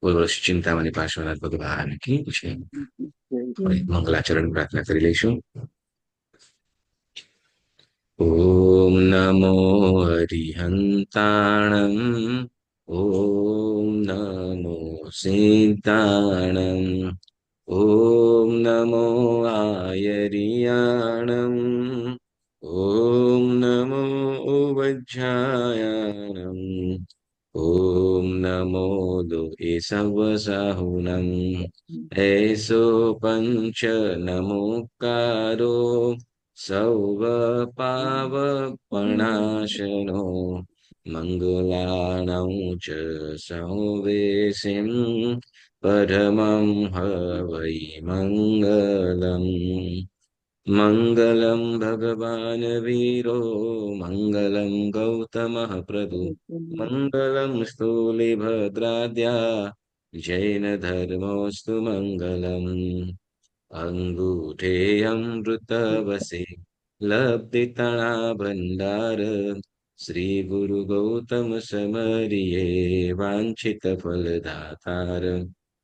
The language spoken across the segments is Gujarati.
બોલ બોલ ચિંતામણી પાર્શ્વનાથ ભગવાન કી છે. મંગલાચરણ પ્રાર્થના કરી લઈશું. ઓમ નમો હરિહંતાણમ. ઓમ નમો સિદ્ધાણમ. ઓમ નમો આયરિયાણમ. ઓમ નમો વજ્જાયાણમ. ઓમ નમો એસવસાહુનમ. એસો પંચ નમોકારો સૌવ પાવપણાશનો મંગલાણૌ ચ સંવેસિમ પરમં હવૈ મંગલમ. મંગલમ ભગવાન વીરો મંગલમ ગૌતમઃ પ્રભુ મંગલમ સ્થૂલિભદ્રાદ્યા જૈન ધર્મોસ્તુ મંગલમ. અંગૂઠેऽમૃતવસે લબ્ધિતણા ભંડાર શ્રી ગુરુ ગૌતમ સમરિયે વાંછિત ફલદાતાર.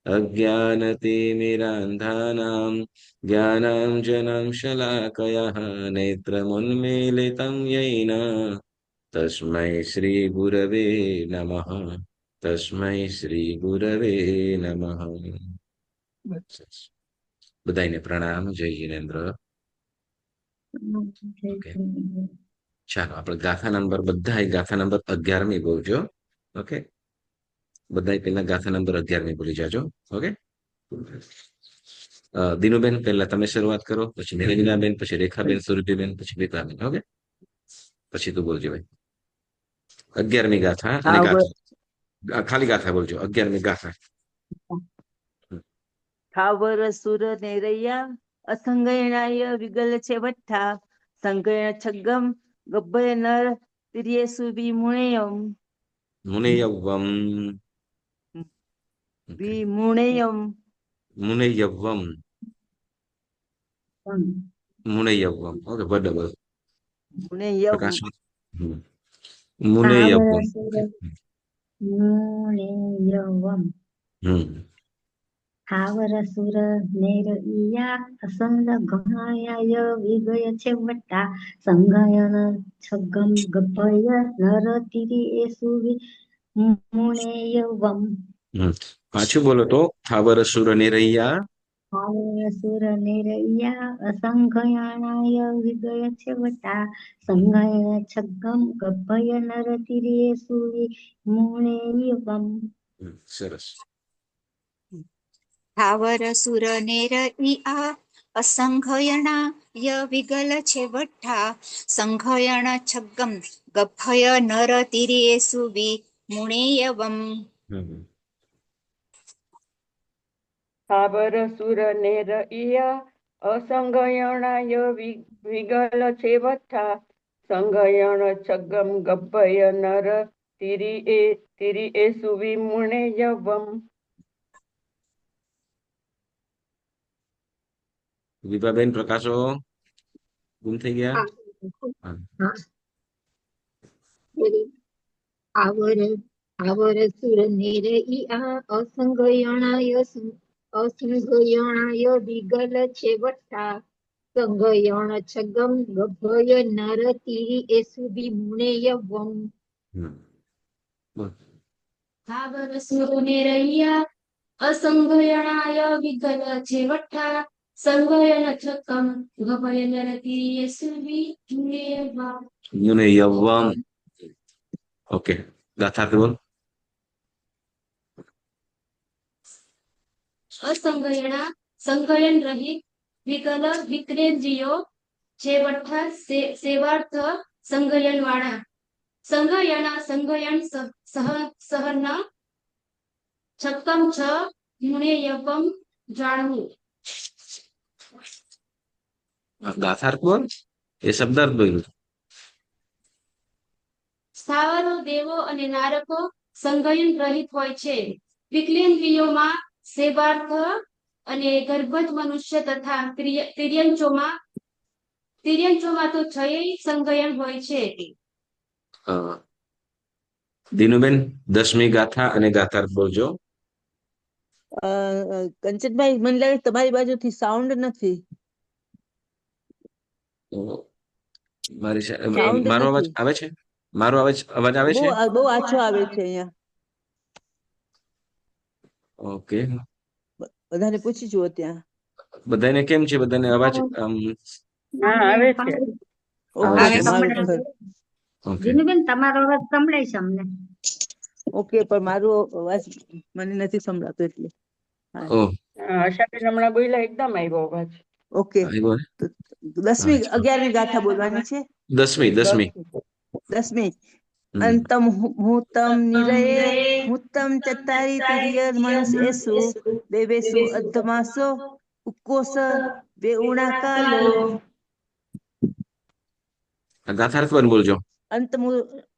અજ્ઞાનતિમિરાંધાનામ જ્ઞાનાંજनं શલાકયઃ નેત્રमुन्मीलितं येन તસ્मै શ્રી ગુરવે નમઃ. તસ્मै શ્રી ગુરવે નમઃ. બધાને પ્રણામ. જય જિનેન્દ્ર. ઓકે, ચાલો આપણે ગાથા નંબર બધા ગાથા નંબર 11મી બોલજો. ઓકે, બધા પેલા ગાથા નંબર 11મી બોલી જાજો. ઓકે, દિનુબેન પહેલા તમે શરૂઆત કરો, પછી નિરંજનાબેન, પછી રેખાબેન, સુરભીબેન, પછી વિક્રાબેન. ઓકે, પછી તું બોલજો ભાઈ. 11મી ગાથા અને ગાથા ખાલી ગાથા બોલજો. 11મી ગાથા. ઠાવર સુર ને રૈયા અસંગયણાય વિગલ છે વઠ્ઠા સંગય છગમ ગબ્બય નર તિર્ય સુબી મુણેયમ મુનેયવમ. મુણેયમ મુનેયવમ. મુનેયવમ. ઓકે, બરાબર. મુણેયમ પ્રકાશ. મુનેયવમ. મુનેયવમ. સ્થાવર સુર નેરઈયા અસંગ ગણાય વિગય છે વટ્ટા સંગયન છગમ ગભય નર તિરી એ સુવી મુણેયવમ. પાછું બોલો તો. થાવર સુર નિરૈયા. સ્થાવર સુર નેરઈયા અસંગયાણાય વિગય છે વટ્ટા સંગયન છગમ ગભય નર તિરી એ સુવી મુણેયવમ. સરસ. સ્થાવર સુર નેર ઈઆ અસંઘયણા ય વિગલ છે વઠ્ઠા સંઘયણ છગમ ગભય નર તિર્યે સુવી મુણેયવમ. સ્થાવર સુર નેરઈયા અસંગયણાય વિગલ છે વઠ્ઠા સંગયણ છગમ ગભય નર તિરી એ સુવી મુણેયવમ. વિભાબેન પ્રકાશો ગુમ થઈ ગયા. આવર સુર નેરઈયા અસંગયણાય વિગલ છે વટ્ટા સંગયણ છગમ ગભય નર તિરી એ સુબી મુણેયવમ. સ્થાવર સુર નેરઈયા અસંગયણાય વિગલ છે વઠ્ઠા સંગયન છક્કમ ગભય નર તિર્યે સુવી મુનેયવમ. ઓકે, ગાથા બોલ. અસંગયણા સંગયન રહિત વિકલ વિક્રેન્દ્રિયો છે વઠ્ઠા સેવાર્થ સંગયન વાળા સંગયણા સંગયન સહન છક્કમ છ મુણેયવમ જાણવું. ગાથાર્થ બોલ. એ શબ્દાર્થ બોલ્યું. સ્થાવરો દેવો અને નારકો સંગયન રહિત હોય છે. વિકલેન્દ્રિયોમાં સેવાર્થ અને ગર્ભજ મનુષ્ય તથા તિર્યંચોમાં તો છય સંગયન હોય છે. દિનુબેન 10મી ગાથા અને ગાથાર્થ બોલજો. કંચનભાઈ મને લાગે તમારી બાજુથી સાઉન્ડ નથી. તો મારી સાઉન્ડ મારો અવાજ નથી. આવે છે? મારો અવાજ આવે બહુ છે? બહુ આછો આવે છે અહીંયા. ઓકે. બધાને પૂછી જુઓ ત્યાં. બધાને કેમ છે? બધાને અવાજ હા આવે છે. ઓકે આવે ઓકે છે. મારું ઓકે. જીનુબેન તમારો અવાજ સંભળાય છે અમને. ઓકે પણ મારો અવાજ મને નથી સંભળાતો એટલે. હા ઓહ, આશાબેન હમણાં બોલ્યા એકદમ આવ્યો અવાજ. ઓકે. આવ્યો ને? તો હા, 11મી ગાથા બોલવાની છે. 10મી. 10મી. હમ. અંતમ હુતમ નિરયે હુતમ ચત્તારી તિર્ય મનુષ્યેસુ દેવેસુ અધમાસો ઉક્કોસ વેઉણા કાલો. ગાથાર્થ પણ બોલજો.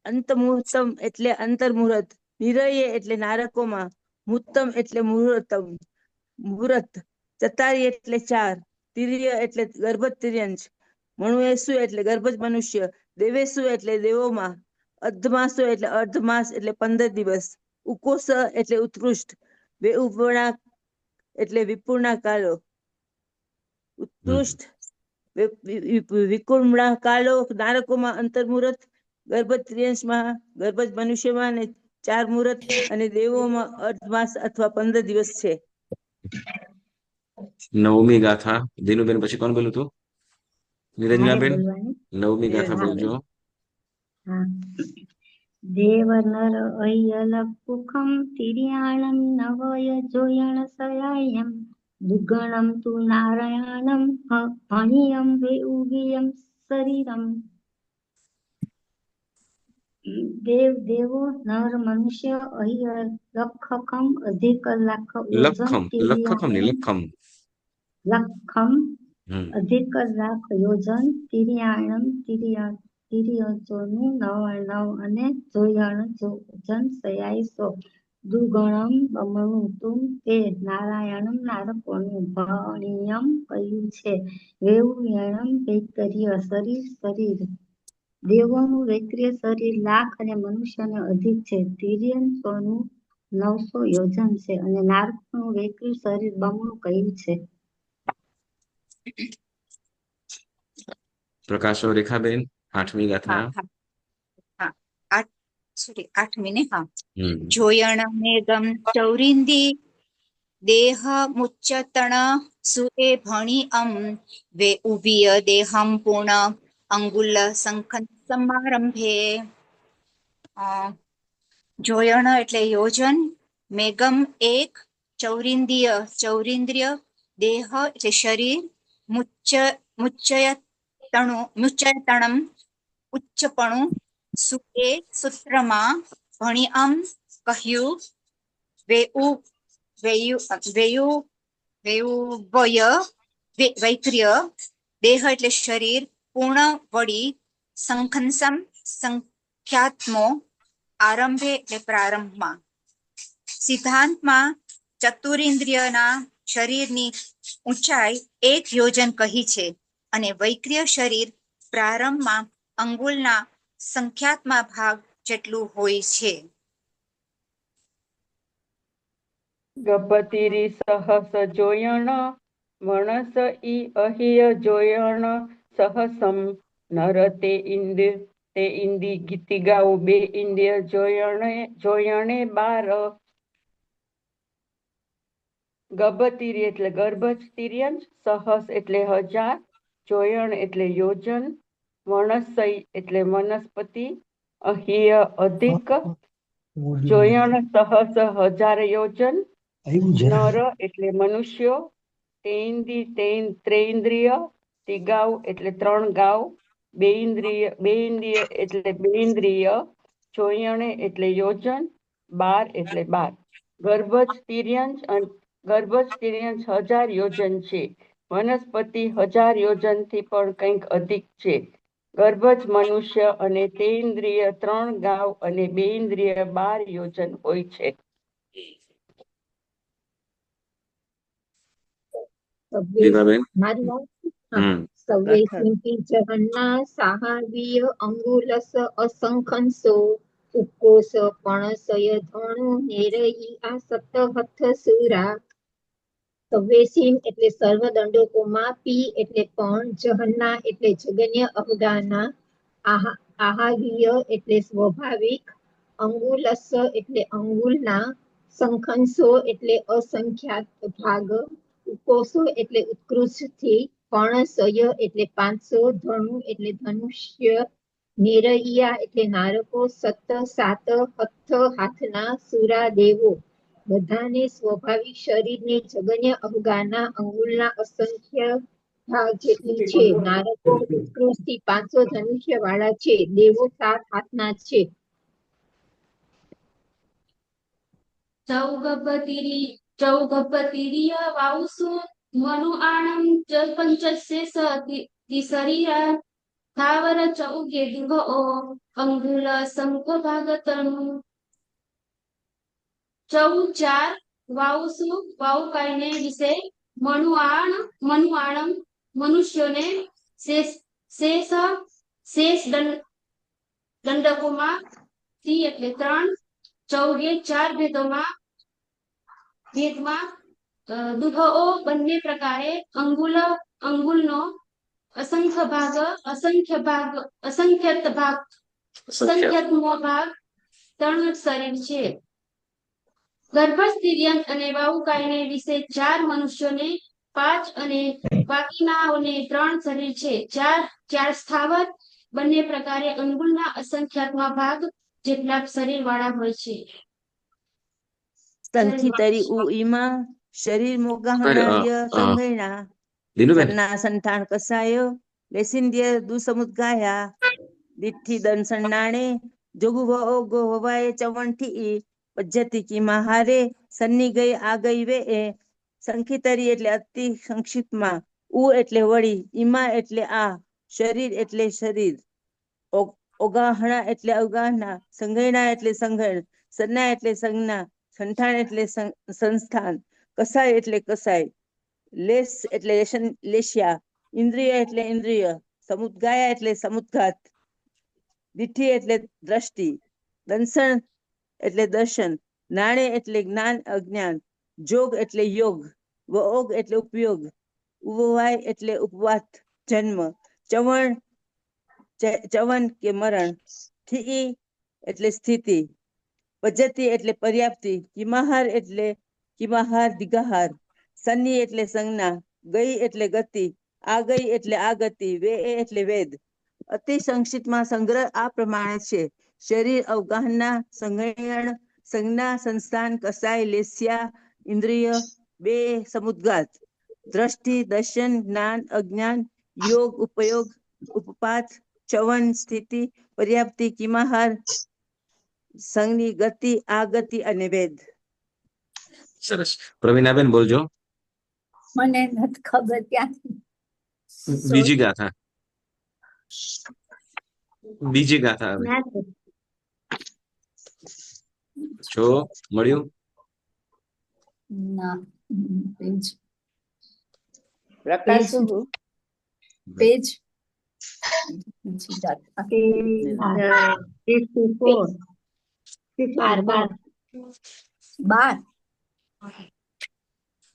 અંતમુહૂર્તમ એટલે અંતર્મુહૂર્ત, નિરયે એટલે નારકોમાં, મુહૂર્તમ એટલે મુહૂર્ત, ચતારી એટલે 4, તિર્ય એટલે ગર્ભ તિર્યંશ, મણુએસુ એટલે ગર્ભજ મનુષ્ય, દેવેસુ એટલે દેવોમાં, અર્ધમાસો એટલે અર્ધમાસ એટલે 15 દિવસ, ઉકોસ એટલે ઉત્કૃષ્ટ, વેઉપણા એટલે વિપુર્ણા કાલો, ઉત્કૃષ્ટ વિકુર્મણા કાલો નારકોમાં અંતર્મુહૂર્ત, ગર્ભજ ત્રિયંશમાં ગર્ભજ મનુષ્યમાં ને 4 મુહૂર્ત અને દેવોમાં અર્ધમાસ અથવા 15 દિવસ છે. 9મી ગાથા. દિનુબેન પછી કોણ બોલું તું? મારે નિરંજનાબેન. બોલવાની. 9મી ગાથા હા બોલજો. હા. દેવ નર અય્યલ કુખમ તિર્યાણમ નવય જોયણ સયાયમ દુગણમ તુ નારાયણમ ભણિયમ વેઉગિયમ શરીરમ. દેવો નર મનુષ્ય અય્યર લખકમ અધિક લાખ યોજન લખખમ નહીં, તિર્યાણમ લખમ. લખમ હમ. અધિક લાખ યોજન તિર્યાણમ તિર્યજોનું 99 અને જોયણ જોજન 86 દુગણમ બમણું તું તે નારાયણમ નારકોનું ભણિયમ કહ્યું છે. વેઉયણમ વૈતર્ય શરીર દેવોનું વૈતર્ય શરીર લાખ અને મનુષ્યને અધિક છે. તિર્યંશોનું 900 યોજન છે અને નારકોનું વૈતર્ય શરીર બમણું કહ્યું છે. પ્રકાશો રેખાબેન. 8મી હા ગાથા. હા હા 8મી ને હા. હમ. જોયણ મેઘમ ચૌરિંદી દેહ મુચ્ચતણ સુરે ભણી વે ઉભીય દેહમ પૂર્ણ અંગુલ સંખન સમારંભે. જોયણ એટલે યોજન, મેઘમ 1, ચૌરિન્દ્રિય દેહ એટલે શરીર, મુચ્ચયતણમ ઉચ્ચપણું, સુએ સૂત્રમાં, ભણિયમ કહ્યું, વેયુવય વૈત્ર્ય દેહ એટલે શરીર, પૂર્ણ વડી, સંખંસમ સંખ્યાત્મો, આરંભે એટલે પ્રારંભમાં. સિદ્ધાંતમાં ચતુરિન્દ્રિયના શરીરની ઊંચાઈ 1 યોજન કહી છે અને વૈક્રિય શરીર પ્રારંભમાં અંગુલના સંખ્યાત્મક ભાગ જેટલું હોય છે. ગપતિરી સહસ જોયણ મણસ ઈ અહિય જોયણ સહસમ નર તે ઇન્દી ગીતી ગાઉ 2 ઇન્દ્રિય જોયણે 12. ગભતિરી એટલે ગર્ભજ તિર્યંશ, સહસ એટલે 1000, જોયણ એટલે યોજન, મણસય એટલે વનસ્પતિ, અહિય અધિક, જોયણ સહસ 1000 યોજન, નર એટલે મનુષ્યો, ત્રેઇન્દ્રિય, તિગાઉ એટલે 3 ગાઉ, બે ઇન્દ્રિય એટલે 2 ઇન્દ્રિય, જોયણે એટલે યોજન, 12 એટલે 12. ગર્ભજ તિર્યંશ 1000 યોજન છે. વનસ્પતિ 1000 યોજનથી પણ કંઈક અધિક છે. ગર્ભજ મનુષ્ય અને તેઇન્દ્રિય 3 ગાઉ અને 2 ઇન્દ્રિય 12 યોજન હોય છે. દીપાબેન. મારી વાત. હમ. સવે ગાથા સિંપી જગન્ના સાહાવીય અંગુલસ અસંખંસો ઉકોસ પણસય ધણુ નેરઈ આ સપ્ત હથ સુરા તવેસીમ એટલે સર્વ દંડકોમાં પી એટલે પણ જહન્ના એટલે જગન્ય અવગાના આહાર્ય એટલે સ્વાભાવિક અંગુલસ એટલે અંગુલના સંખંસો એટલે અસંખ્યાત ભાગ ઉકોસો એટલે ઉત્કૃષ્ટથી પણસય એટલે 500 ધણુ એટલે ધનુષ્ય નેરૈયા એટલે નારકો સત સાત હથ હાથના સુરા દેવો બધાને સ્વાભાવિક શરીરને જગન્ય અવગાના અંગુલના અસંખ્ય ભાગ જેટલી છે. નારકો ઉત્કૃષ્ટથી 500 ધનુષ્ય વાળા છે. દેવો 7 હાથના છે. ચૌગપતિરીય વાઉસુ મનુ આણમ ચ પંચશેષ શરીરા સ્થાવર ચૌગે દિવો અંગુલ શંખ ભાગતનુ. ચૌ 4 વાઉસુ વાઉકાઈને વિશે મનુઆણમ મનુષ્યોને શેષ દંડકોમાં થી એટલે 3 ચૌગે 4 ભેદમાં દુહો બંને પ્રકારે અંગુલનો અસંખ્યત ભાગ 3 શરીર છે. ગર્ભસ્ત્રીયંત અને વાઉકાઈને વિશે 4 મનુષ્યોને 5 અને બાકીનાઓને 3 શરીર છે. 4 સ્થાવર બંને પ્રકારે અંગુલના અસંખ્યાતમાં ભાગ જેટલા શરીર વાળા હોય છે. સંખિતરી ઉ ઈમા શરીર મોગાહણાર્ય સંઘેણા દીનુબેન સન્ના સંઠાણ કસાયો લેસિંદ્ય દુસમુદગાયા દિઠ્ઠી દનસન્નાણે જોગુ ગો હવાય ચવણથી પજ્જતિ કી મહારે સન્ની ગઈ આ ગઈ વે એ. સંખિતરી એટલે અતિ સંક્ષિપ્તમાં, ઉ એટલે વળી, ઈમા એટલે આ, શરીર એટલે શરીર, ઓગાહણા એટલે અવગાહના, સંઘેણા એટલે સંઘેણ, સન્ના એટલે સંજ્ઞા, સંઠાણ એટલે સંસ્થાન, કસાય એટલે કસાય, લેસ એટલે લેસ્યા, ઇન્દ્રિય એટલે ઇન્દ્રિય, સમુદગાયા એટલે સમુદઘાત, દિઠ્ઠી એટલે દ્રષ્ટિ, દંસણ એટલે દર્શન, નાણે એટલે જ્ઞાન અજ્ઞાન, જોગ એટલે યોગ, વઓગ એટલે ઉપયોગ, ઉવાય એટલે ઉપવાત જન્મ, ચવન કે મરણ, થી એટલે સ્થિતિ, પદ્ધતિ એટલે પર્યાપ્તિ, કિમાહાર એટલે કિમાહાર દિગાહાર, સન્ની એટલે સંજ્ઞા, ગઈ એટલે ગતિ, આ ગઈ એટલે આ ગતિ, વે એટલે વેદ. અતિ સંક્ષિપ્તમાં સંગ્રહ આ પ્રમાણે છે. શરીર અવગાહના, સંજ્ઞાન, સંજ્ઞા, સંસ્થાન, કસાય, લેસ્યા, ઇન્દ્રિય, 2 સમુદ્ગાત, દ્રષ્ટિ, દર્શન, જ્ઞાન અજ્ઞાન, યોગ ઉપયોગ, ઉપપાત, ચવન સ્થિતિ, પર્યાપ્તિ, કિમાહાર, સંજ્ઞી ગતિ, આ ગતિ અને વેદ. સરસ. પ્રવીણાબેન બોલજો. મને નથી ખબર ક્યાંથી. બીજી ગાથા હવે જો મળ્યું. ના પ્રકાશ પેજ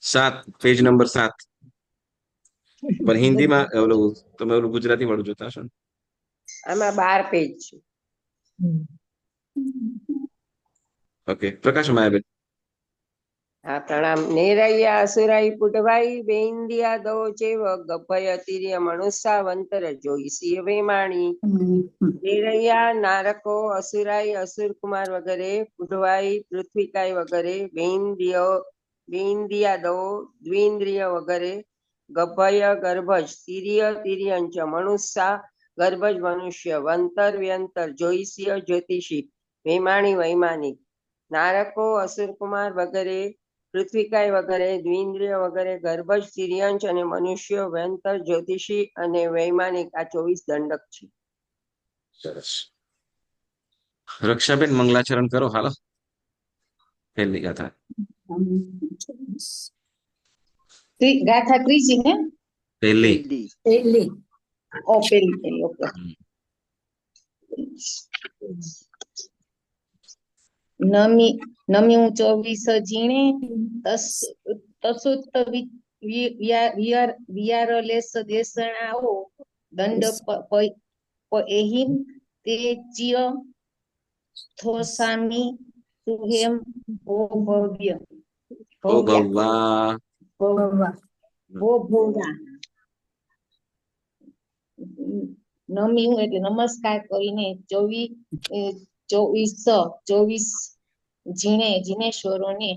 7 પેજ નંબર 7. પણ હિન્દીમાં તમે ગુજરાતી વાળું જોતા હશો ને? આમાં 12 પેજ છે. ઓકે, પ્રકાશ માયાબેન. હા, પ્રણામ. નેરૈયા અસુરાઈ પુટવાઈ બેઇન્દિયા દો ચેવ ગભય તિર્ય મનુષ્યાવંતર જોઈસી વેમાણી. નેરૈયા નારકો અસુરાઈ અસુર કુમાર વગેરે પુઢવાઈ પૃથ્વીકાય વગેરે બેઇન્દિયા દો દ્વિન્દ્રિય વગેરે ગભય ગર્ભજ તિર્ય તિર્યંચ મનુષ્યા ગર્ભજ મનુષ્ય વંતર વ્યંતર જોઈસ્ય જ્યોતિષી વેમાણી વૈમાનિક. નારકો અસુરકુમાર વગેરે પૃથ્વીકાય વગેરે દ્વિન્દ્રિય વગેરે ગર્ભજ તિર્યંચ અને મનુષ્યો વ્યંતર જ્યોતિષી અને વૈમાનિક. આ 24 દંડક છે. સરસ. રક્ષાબેન મંગલાચરણ કરો. હાલો, પહેલી ગાથા. ગાથા ત્રીજી ને પહેલી. પેલી ઓકે. નમ્યું 24 જીણે તસુત વિયારલેસ દેશણાઓ દંડ એહિમ તે ચિય થોસામી સુહેમ ઓ ભવ્ય ઓ ભવા ઓ ભોગા નમ્યું એટલે નમસ્કાર કરીને 24 જીનેશ્વરોને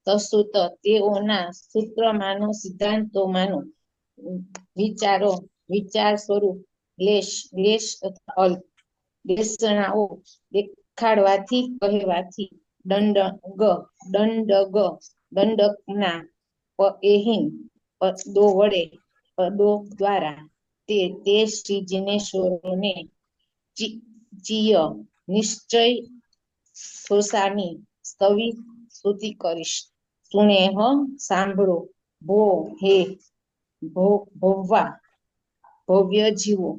તસુત તેઓના સૂત્રમાનો સિદ્ધાંતોમાનો વિચાર સ્વરૂપ લેશ અથવા અલ્પ દેશણાઓ દેખાડવાથી કહેવાથી દંડકના એહિમ પદો દ્વારા તે શ્રી જીનેશ્વરોને ચિય નિશ્ચય સોસામી સ્તુતિ કરીશ. સુનેહ સાંભળો ભો હે ભવ્ય જીવો.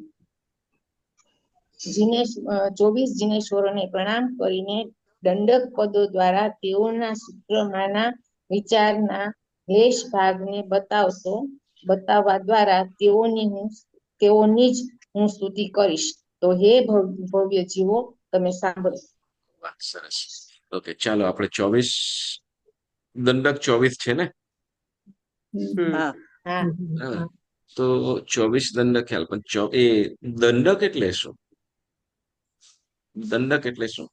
24 જીનેશ્વરોને પ્રણામ કરીને દંડક પદો દ્વારા તેઓના સૂત્રમાંના વિચારના લેશ ભાગને બતાવવા દ્વારા તેઓની જ હું સ્તુતિ કરીશ. તો હે ભવ્ય જીવો, તમે સાંભળો. વાહ, સરસ. ઓકે, ચાલો આપણે 24 દંડક 24 છે ને? હા હા હા. તો 24 દંડક ખ્યાલ, પણ એ દંડક એટલે શું? દંડક એટલે શું?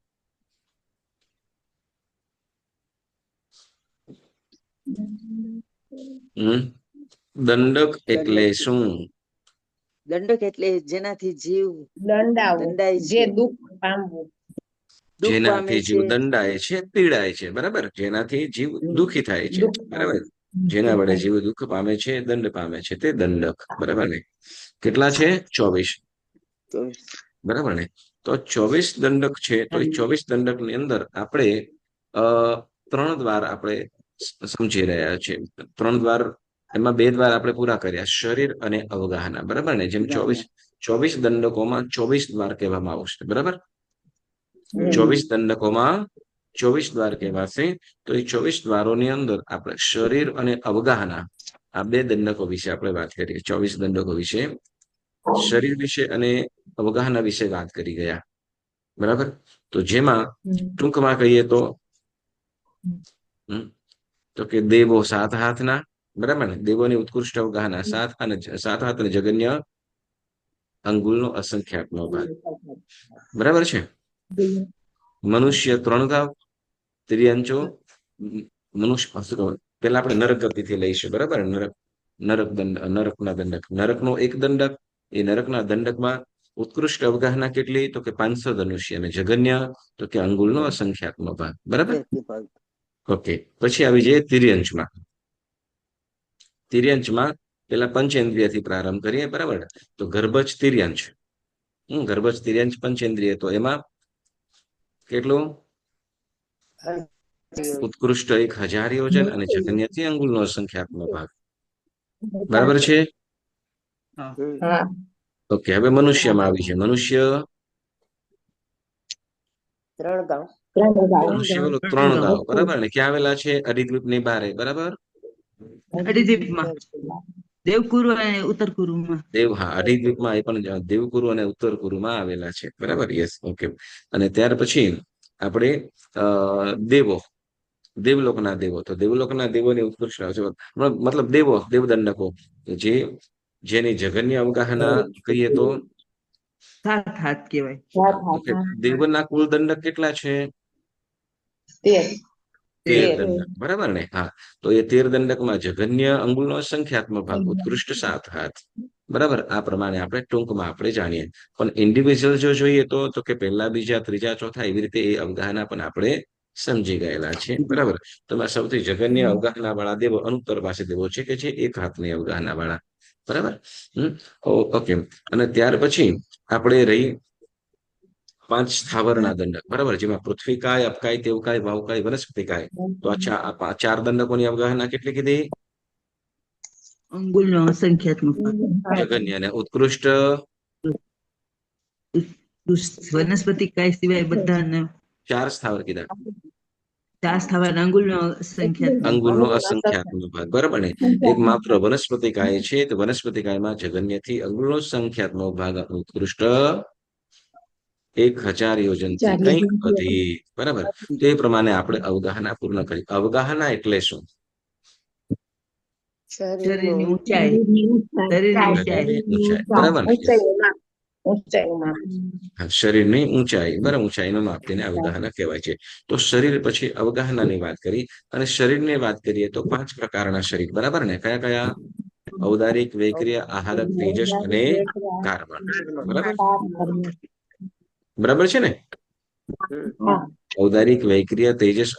દંડક એટલે શું? દંડક એટલે જેનાથી જીવ દંડાવો દંડાય જે છે, દુઃખ પામવું. દુઃખ પામે જેનાથી જીવ છે. દંડાય છે, પીડાય છે, બરાબર? જેનાથી જીવ દુઃખી થાય છે, દુઃખ બરાબર? જેના વડે જીવ દુઃખ પામે છે, દંડ પામે છે, તે દંડક, બરાબર ને? કેટલા છે? 24, બરાબર ને? તો 24 દંડક છે. તો એ 24 દંડક ની અંદર આપણે 3 દ્વાર આપણે સમજી રહ્યા છીએ. 3 દ્વાર, એમાં 2 દ્વાર આપણે પૂરા કર્યા, શરીર અને અવગાહના, બરાબર ને? જેમ 24 દંડકોમાં 24 દ્વાર કહેવામાં આવશે, બરાબર? 24 દંડકોમાં 24 દ્વાર કહેવાશે. તો એ 24 દ્વારોની અંદર આપણે શરીર અને અવગાહના, આ 2 દંડકો વિશે આપણે વાત કરીએ. 24 દંડકો વિશે, શરીર વિશે અને અવગાહના વિશે વાત કરી ગયા, બરાબર? તો જેમાં ટૂંકમાં કહીએ તો કે દેવો 7 હાથના, બરાબર ને? દેવોની ઉત્કૃષ્ટ અવગાહના 7 હાથ અને જગન્ય અંગુલનો અસંખ્યાતનો ભાગ, બરાબર છે? મનુષ્ય 3 ગાવ, ત્રિયંચો મનુષ્ય. પેલા આપણે નરક ગતિથી લઈશું, બરાબર? નરકના દંડક, નરકનો 1 દંડક, એ નરકના દંડકમાં ઉત્કૃષ્ટ અવગાહના કેટલી? તો કે 500 ધનુષ્ય, અને જગન્ય તો કે અંગુલનો અસંખ્યાતનો ભાગ, બરાબર? ઓકે, પછી આવી જાય તિર્યંચમાં. તિર્યંચમાં પેલા પંચેન્દ્રિયથી પ્રારંભ કરીએ, બરાબર? તો ગર્ભજ તિર્યંચ, ગર્ભજ તિર્યંચ પંચેન્દ્રિય, તો એમાં કેટલું? ઉત્કૃષ્ટ 1000 યોજન અને જગન્યથી અંગુલનો અસંખ્યાતનો ભાગ, બરાબર છે? ઓકે, હવે મનુષ્યમાં આવી છે. મનુષ્ય 3 ગાઉ. મનુષ્ય 3 ગાવ, બરાબર ને? ક્યાં આવેલા છે? અરિદ્વીપની બારે, બરાબર? અડિદીપમાં, દેવકુરુ અને ઉત્તરકુરુમાં. અરિદ્વીપમાં, એ પણ દેવકુરુ અને ઉત્તરકુરુમાં આવેલા છે, બરાબર? Yes, okay. અને ત્યાર પછી આપણે દેવલોકના દેવો, તો દેવલોકના દેવોની ઉત્કૃષ્ટ, મતલબ દેવદંડકો, જેની જગન્ય અવગાહના કહીએ તો 7 હાથ કહેવાય. ઓકે. દેવના કુલ દંડક કેટલા છે? 13 દંડક, બરાબર ને? હા. તો એ 13 દંડકમાં જગન્ય અંગુલનો અસંખ્યાત્મક ભાગ, ઉત્કૃષ્ટ 7 હાથ, બરાબર? આ પ્રમાણે આપણે ટૂંકમાં આપણે જાણીએ. પણ ઇન્ડિવિજ્યુઅલ જો જોઈએ તો કે પહેલા, બીજા, ત્રીજા, ચોથા, એવી રીતે એ અવગાહના પણ આપણે સમજી ગયેલા છે, બરાબર? તો સૌથી જગન્ય અવગાહના વાળા દેવો અનુત્તર પાસે દેવો છે, કે જે 1 હાથની અવગાહના વાળા, બરાબર? ઓકે. અને ત્યાર પછી આપણે રહી 5 સ્થાવરના દંડક, બરાબર? જેમાં પૃથ્વીકાય, અપકાય, તેવકાય, ભાવકાય, વનસ્પતિકાય. તો આ 4 દંડકોની અવગાહના કેટલી કીધી? અંગુલનો અસંખ્યાતનો ભાગ. જગન્ય અને ઉત્કૃષ્ટ વનસ્પતિ કાય સિવાય બધાને 4 સ્થાવર કીધા. ચાર સ્થાવર અંગુલનો સંખ્યાત્મક અંગુલનો અસંખ્યાત્મક ભાગ, બરાબર ને? એક માત્ર વનસ્પતિકાય છે, તો વનસ્પતિકાયમાં જગન્યથી અંગુલનો સંખ્યાત્મક ભાગ ઉત્કૃષ્ટ 1000 યોજનથી કંઈક અધિક, બરાબર? તો એ પ્રમાણે આપણે અવગાહના પૂર્ણ કરી. અવગાહના એટલે શું? શરીરની ઊંચાઈ, શરીરની ઊંચાઈ, બરાબર ને? ઊંચાઈનું માપ. હા, શરીરની ઊંચાઈ, બરાબર, ઊંચાઈનું માપ તેને અવગાહના કહેવાય છે. તો શરીર પછી અવગાહનાની વાત કરી, અને શરીરની વાત કરીએ તો 5 પ્રકારના શરીર, બરાબર ને? કયા કયા? ઔદારિક, વૈક્રિય, આહારક, તેજસ અને કાર્બન, બરાબર? બરાબર છે ને? ઔદારિક, વૈક્રિય, તેજસ,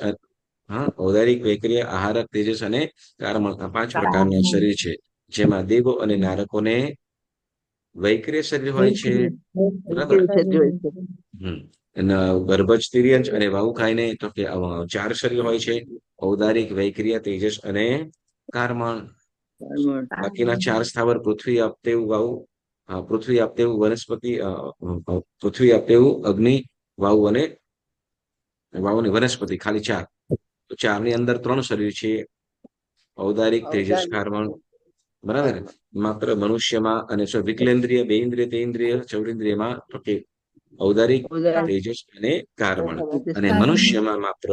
હા, ઔદારિક, વૈક્રિય, આહારક, તેજસ અને કાર્બન, આ 5 પ્રકારના શરીર છે, જેમાં દેવો અને નારકોને વૈક્રિય શરીર હોય છે, બરાબર? અને ગર્ભજ, તિર્યંજ અને વાહુકાઈને તો કે 4 શરીર હોય છે: ઔદારિક, વૈક્રિય, તેજસ અને કાર્બન. બાકીના 4 સ્થાવર પૃથ્વી, આપતેવું, વાયુ, પૃથ્વી આપતેવું, વનસ્પતિ, પૃથ્વી આપતેવું, અગ્નિ, વાયુ અને વનસ્પતિ, ખાલી 4. તો 4 ની અંદર 3 શરીર છે: ઔદારિક, તેજસ, કાર્બન, બરાબર? માત્ર મનુષ્યમાં અને વિકલેન્દ્રિય, બેઇન્દ્રિય, તેઇન્દ્રિય, ચૌરિન્દ્રિયમાં તો કે ઔદારિક, તેજસ અને કાર્બન. અને મનુષ્યમાં માત્ર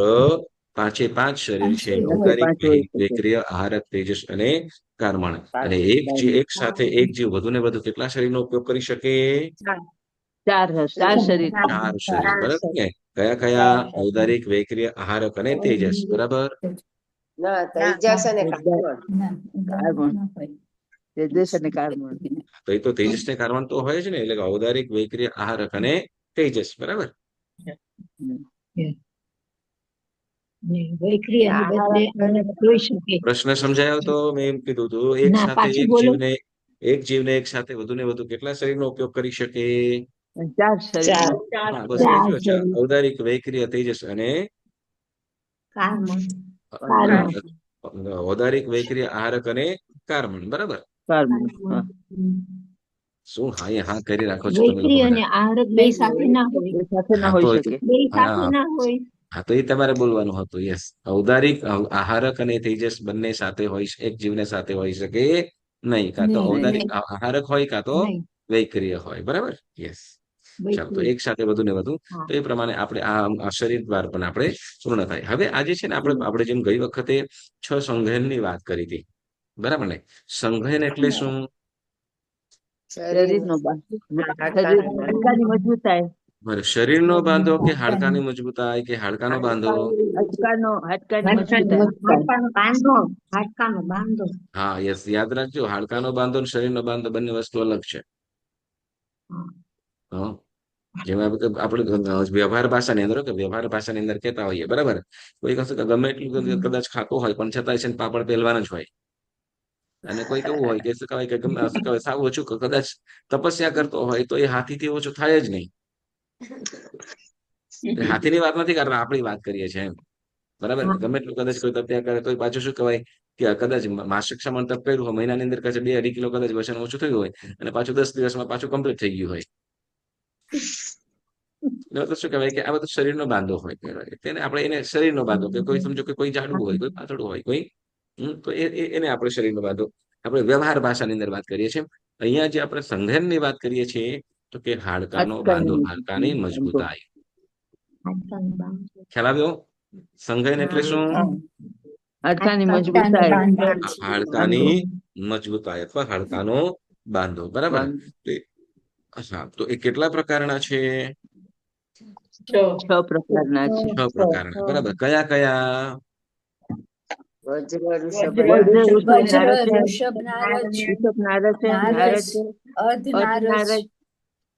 5 શરીર છે: ઔદારિક, વૈક્રિય, આહારક, તેજસ અને કાર્બન. અને એક સાથે એક જીવ વધુ ને વધુ કેટલા શરીરનો ઉપયોગ કરી શકે? 4 શરીર. 4 શરીર, બરાબર ને? કયા કયા? ઔદારિક, વૈક્રિય, આહારક અને તેજસ, બરાબર? ના, તેજસ અને કાર્બન, તેજસ અને કાર્બન. તો એ તો તેજસ ને કાર્બન તો હોય જ ને, એટલે ઔદારિક, વૈક્રિય, આહારક અને તેજસ, બરાબર? પ્રશ્ન સમજાયો? તો મેં એમ કીધું હતું, એક સાથે એક જીવને એક સાથે વધુ ને વધુ કેટલા શરીરનો ઉપયોગ કરી શકે? 4 શરીર. હા, બસ એ જો 4. ઔદારિક, વૈક્રિય, તેજસ અને ઔદારિક, વૈક્રિય, આહારક અને કાર્બન, બરાબર? શું હા કરી રાખો છો તમે લોકો બધા? હા, તો એ તમારે બોલવાનું હતું. યસ, ઔદારિક, આહારક અને તેજસ બંને સાથે હોય, એક જીવને સાથે હોઈ શકે નહીં. કાં તો ઔદારિક આહારક હોય, કાં તો વૈક્રિય હોય, બરાબર? યસ. ચાલો, તો એક સાથે વધુ ને વધુ, તો એ પ્રમાણે આપણે આ શરીર દ્વાર પણ આપણે પૂર્ણ થાય. હવે આજે છે ને, આપણે જેમ ગઈ વખતે 6 સંઘયનની વાત કરી હતી, બરાબર ને? સંઘયન એટલે શું? શરીરનો હાડકાની મજબૂતાઈ. શરીરનો બાંધો કે હાડકાની મજબૂતાઈ કે હાડકાનો બાંધો? હાડકાની મજબૂતાઈ. હા, યસ, યાદ રાખજો, હાડકાનો બાંધો અને શરીરનો બાંધો બંને વસ્તુ અલગ છે. જેમાં આપણે વ્યવહાર ભાષાની અંદર કહેતા હોઈએ, બરાબર? કોઈ કશું ગમે એટલું કદાચ ખાતો હોય, પણ છતાં છે પાપડ પહેલવાન જ હોય. અને કોઈ કેવું હોય કે શું કહેવાય, સાવ ઓછું કદાચ તપસ્યા કરતો હોય, તો એ હાથીથી ઓછું થાય જ નહીં. હાથીની વાત નથી કરતા, આપણી વાત કરીએ છીએ, એમ, બરાબર? ગમે એટલું કદાચ કોઈ તપસ્યા કરે, તો પાછું શું કહેવાય કે કદાચ માસિકક્ષમણ તપ કર્યું હોય, મહિનાની અંદર કદાચ 2-2.5 કિલો કદાચ વજન ઓછું થયું હોય, અને પાછું 10 દિવસમાં પાછું કમ્પ્લીટ થઈ ગયું હોય. તો શું કહેવાય કે આ બધું શરીરનો બાંધો હોય, તેને આપણે એને શરીરનો બાંધો કે કોઈ સમજો કે કોઈ જાડું હોય, કોઈ પાતળું હોય, કોઈ તો એને આપણે શરીરનો બાંધો આપણે વ્યવહાર ભાષાની અંદર વાત કરીએ છીએ. અહીંયા જે આપણે સંઘયનની વાત કરીએ છીએ, તો કે હાડકાનો બાંધો, હાડકાની મજબૂતાઈ. ખ્યાલ આવ્યો? સંઘયન એટલે શું? હાડકાની મજબૂતાઈ. હાડકાની મજબૂતાઈ અથવા હાડકાનો બાંધો, બરાબર? હા, તો એ કેટલા પ્રકારના છે? 6 પ્રકારના છે. 6 પ્રકારના, બરાબર? કયા કયા?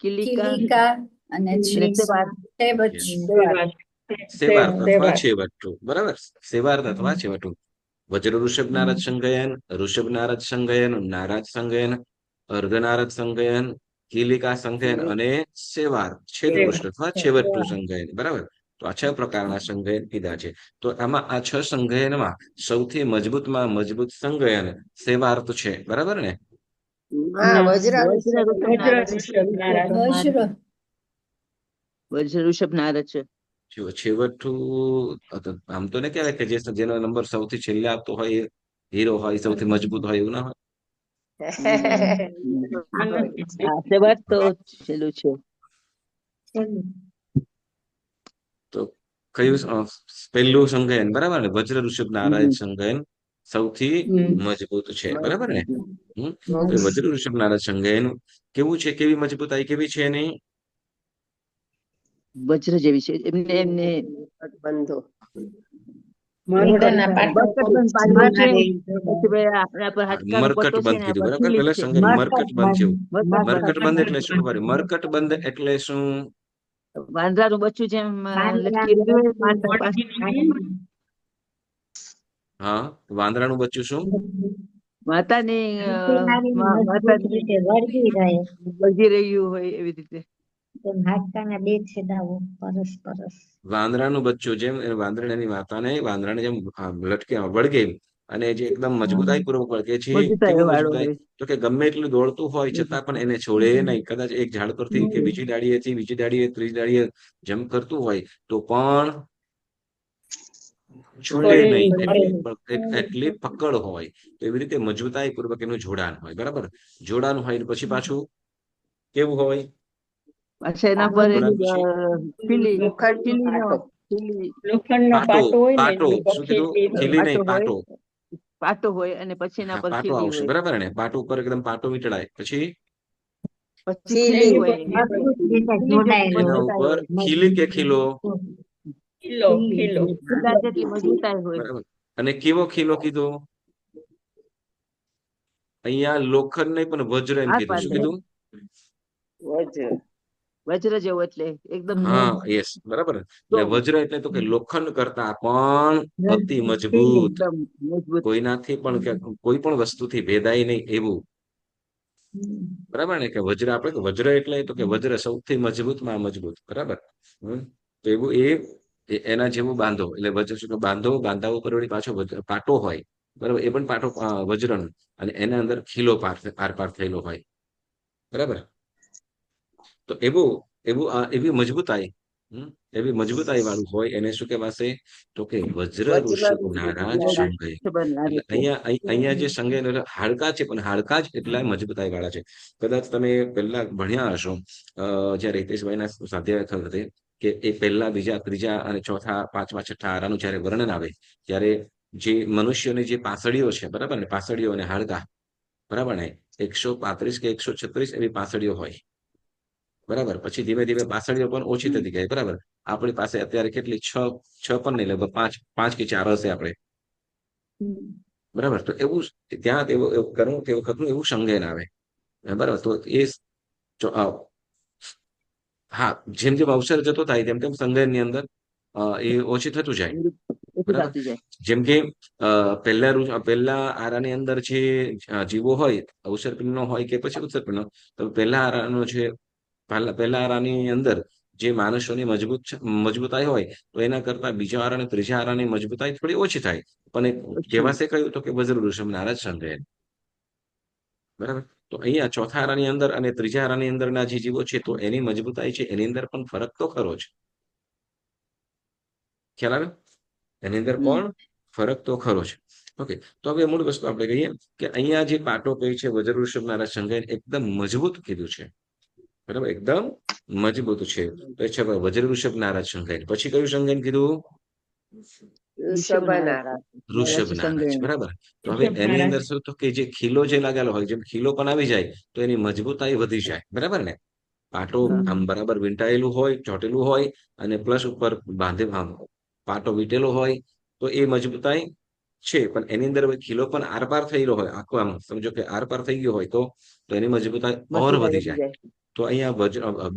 કિલિકા અને સેવાર્થ અથવા છેવટું, બરાબર? સેવાર્થ અથવા છેવટું. વજ્ર ઋષભ નારદ સંઘયન, ઋષભ નારદ સંઘયન, નારાજ સંઘયન, અર્ધનારદ સંઘયન, કિલિકા સંઘયન અને સેવાર્થ, છેદપૃષ્ઠ અથવા છેવટનું સંઘયન, બરાબર? તો આ 6 પ્રકારના સંઘયન કીધા છે. તો આમાં આ 6 સંઘયનમાં સૌથી મજબૂત સંઘયન સેવાર્થ છે, બરાબર ને? વજ્ર ઋષભ નારદ છે. છેવટું આમ તો ને કહેવાય કે જેનો નંબર સૌથી છેલ્લે આપતો હોય એ હીરો હોય, સૌથી મજબૂત હોય, એવું ના હોય? શરૂઆત તો છેલ્લું છે. તો કયું પહેલું સંગાયન, બરાબર ને? વજ્ર ઋષભ નારાયણ સંગાયન સૌથી મજબૂત છે, બરાબર ને? તો વજ્ર ઋષભ નારાયણ સંગાયન કેવું છે, કેવી મજબૂતાઈ કેવી છે એની? વજ્ર જેવી છે. એમને બંધો એકદમના પાટો બંધ પાડ્યું છે. પછી ભાઈ આપણા પર હાડકાનો મરકટ પટ્ટો છે બંધ ને કીધું, આ બરાબર? ખીલી પેલા છે. સંગાયન મરકટ બંધ છે. મરકટ બંધ એટલે શું? મરકટ મરકટ બંધ એટલે શું? વાંદરાનું બચ્ચું જેમ લટકી રહ્યું હોય પાંદડા પાસે. હા, વાંદરાનું બચ્ચું શું? માતાની મજબૂત રીતે વળગી રહે. વળગી રહ્યું હોય એવી રીતે. તેમ હાડકાના બે છેડાઓ પરસ્પરસ. વાંદરાનું બચ્ચું જેમ વાંદરાની માતાને વાંદરાને જેમ લટકે વળગે, અને જે એકદમ મજબૂતાઈ પૂર્વક વળગે છે. મજબૂતાઈ કેવું વાળો મજબૂતાઈ? હોય. તો કે ગમે એટલું દોડતું હોય છતાં પણ એને છોડે નહીં. કદાચ એક ઝાડ પરથી કે બીજી ડાળીએથી બીજી ડાળીએ ત્રીજી ડાળીએ જમ્પ કરતું હોય તો પણ છૂટે નહીં. એટલી પકડ હોય. તો એવી રીતે મજબૂતાઈ પૂર્વક એનું જોડાણ હોય, બરાબર? જોડાણ હોય પછી પાછું કેવું હોય? પાછા એના પર એક જોડાણ પછી ખીલીનો લોખંડનો પાટો હોય ને પાટો, એની ઉપર શું કીધું? ખીલી ખીલી નહીં, પાટો હોય. પાટો. પાટો હોય અને પછી એના હા, પર પાટો ખીલી આવશે, હોય. બરાબર ને? પાટો ઉપર એકદમ પાટો વીંટળાય પછી પછી ખીલી હોય. મજબૂત રીતે જોડાયેલો એના ઉપર ખીલી કે ખીલો, ખીલો ખીલા જેટલી મજબૂતાઈ હોય. બરાબર? અને કેવો ખીલો કીધો? અહીંયા લોખંડ નહીં પણ વજ્ર એમ કીધું. શું કીધું? વજ્ર વજ્ર જેવો એટલે એકદમ હા, યસ, બરાબર. એટલે વજ્ર એટલે તો કે લોખંડ કરતા પણ અતિ મજબૂત, એકદમ મજબૂત. કોઈનાથી પણ કોઈ પણ વસ્તુથી ભેદાય નહીં એવું, બરાબર ને? કે વજ્ર આપણે વજ્ર એટલે તો કે વજ્ર સૌથી મજબૂતમાં મજબૂત, બરાબર? તો એવું એના જેવું બાંધો એટલે વજ્ર શું? બાંધો, બાંધા ઉપર વળી પાછો પાટો હોય, બરાબર? એ પણ પાટો વજ્રનો, અને એના અંદર ખીલો આર પાર થયેલો હોય, બરાબર? તો એવી મજબૂતાઈ, એવી મજબૂતાઈ વાળું હોય એને શું કહેવાશે? તો કે વજ્ર ઋષભ નારાજ સંગાયન. એટલે અહીંયા જે સંગાયન એટલે હાડકા છે, પણ હાડકા જ એટલા મજબૂતાઈ વાળા છે. કદાચ તમે પહેલા ભણ્યા હશો જયારે હિતેશભાઈના સ્વાધ્યાય વખતે, કે એ પહેલા, બીજા, ત્રીજા અને ચોથા, પાંચમા, છઠ્ઠા આરાનું જયારે વર્ણન આવે ત્યારે જે મનુષ્યોની જે પાસળીઓ છે, બરાબર ને? પાસળીઓ અને હાડકા, બરાબર ને? 135 કે 136 એવી પાસળીઓ હોય, બરાબર? પછી ધીમે ધીમે પાસળીઓ પણ ઓછી થતી ગઈ, બરાબર? આપણી પાસે અત્યારે કેટલી? છ પણ નહીં, લગભગ પાંચ કે 4 હશે આપણે, બરાબર? તો એવું ત્યાં તેવું કરવું તે વખતનું એવું સંજ્ઞાન આવે, બરાબર? તો એ હા, જેમ જેમ અવસર જતો થાય તેમ તેમ સંજ્ઞાનની અંદર એ ઓછી થતું જાય, બરાબર? જેમ કે પહેલા આરાની અંદર જે જીવો હોય, અવસરપિંડનો હોય કે પછી ઉત્સર્પિંડનો, તો પહેલા આરાનો છે, પહેલા આરાની અંદર જે માણસોની મજબૂતાઈ હોય, તો એના કરતા બીજા આરા અને ત્રીજા આરાની મજબૂતાઈ થોડી ઓછી થાય, પણ કહેવાશે કયું? તો કે વજ્ર ઋષભ નારાજ સંગાયન, બરાબર? તો અહીંયા ચોથા આરાની અંદર અને ત્રીજા આરાની અંદરના જે જીવો છે, તો એની મજબૂતાઈ છે, એની અંદર પણ ફરક તો ખરો જ. ખ્યાલ આવે? એની અંદર પણ ફરક તો ખરો છે. ઓકે, તો હવે મૂળ વસ્તુ આપણે કહીએ કે અહીંયા જે પાટો કહે છે વજ્ર ઋષભ નારાજ સંગાયન એકદમ મજબૂત કીધું છે, બરાબર? એકદમ મજબૂત છે. તો છે વજ્ર ઋષભ નારાજ સંગાયન. પછી કયું સંગાયન કીધું? ઋષભ નારાજ. ઋષભ નારાજ, બરાબર? તો હવે એની અંદર શું? તો કે જે ખીલો જે લાગેલો હોય, જેમ ખીલો પણ આવી જાય તો એની મજબૂતાઈ વધી જાય, બરાબર ને? પાટો આમ બરાબર વીંટાયેલું હોય, ચોટેલું હોય, અને પ્લસ ઉપર પાટો વીટેલો હોય, તો એ મજબૂતાઈ છે. પણ એની અંદર ખીલો પણ આરપાર થયેલો હોય, આખો આમ સમજો કે આરપાર થઈ ગયો હોય, તો એની મજબૂતાઈ ઓર વધી જાય. તો અહીંયા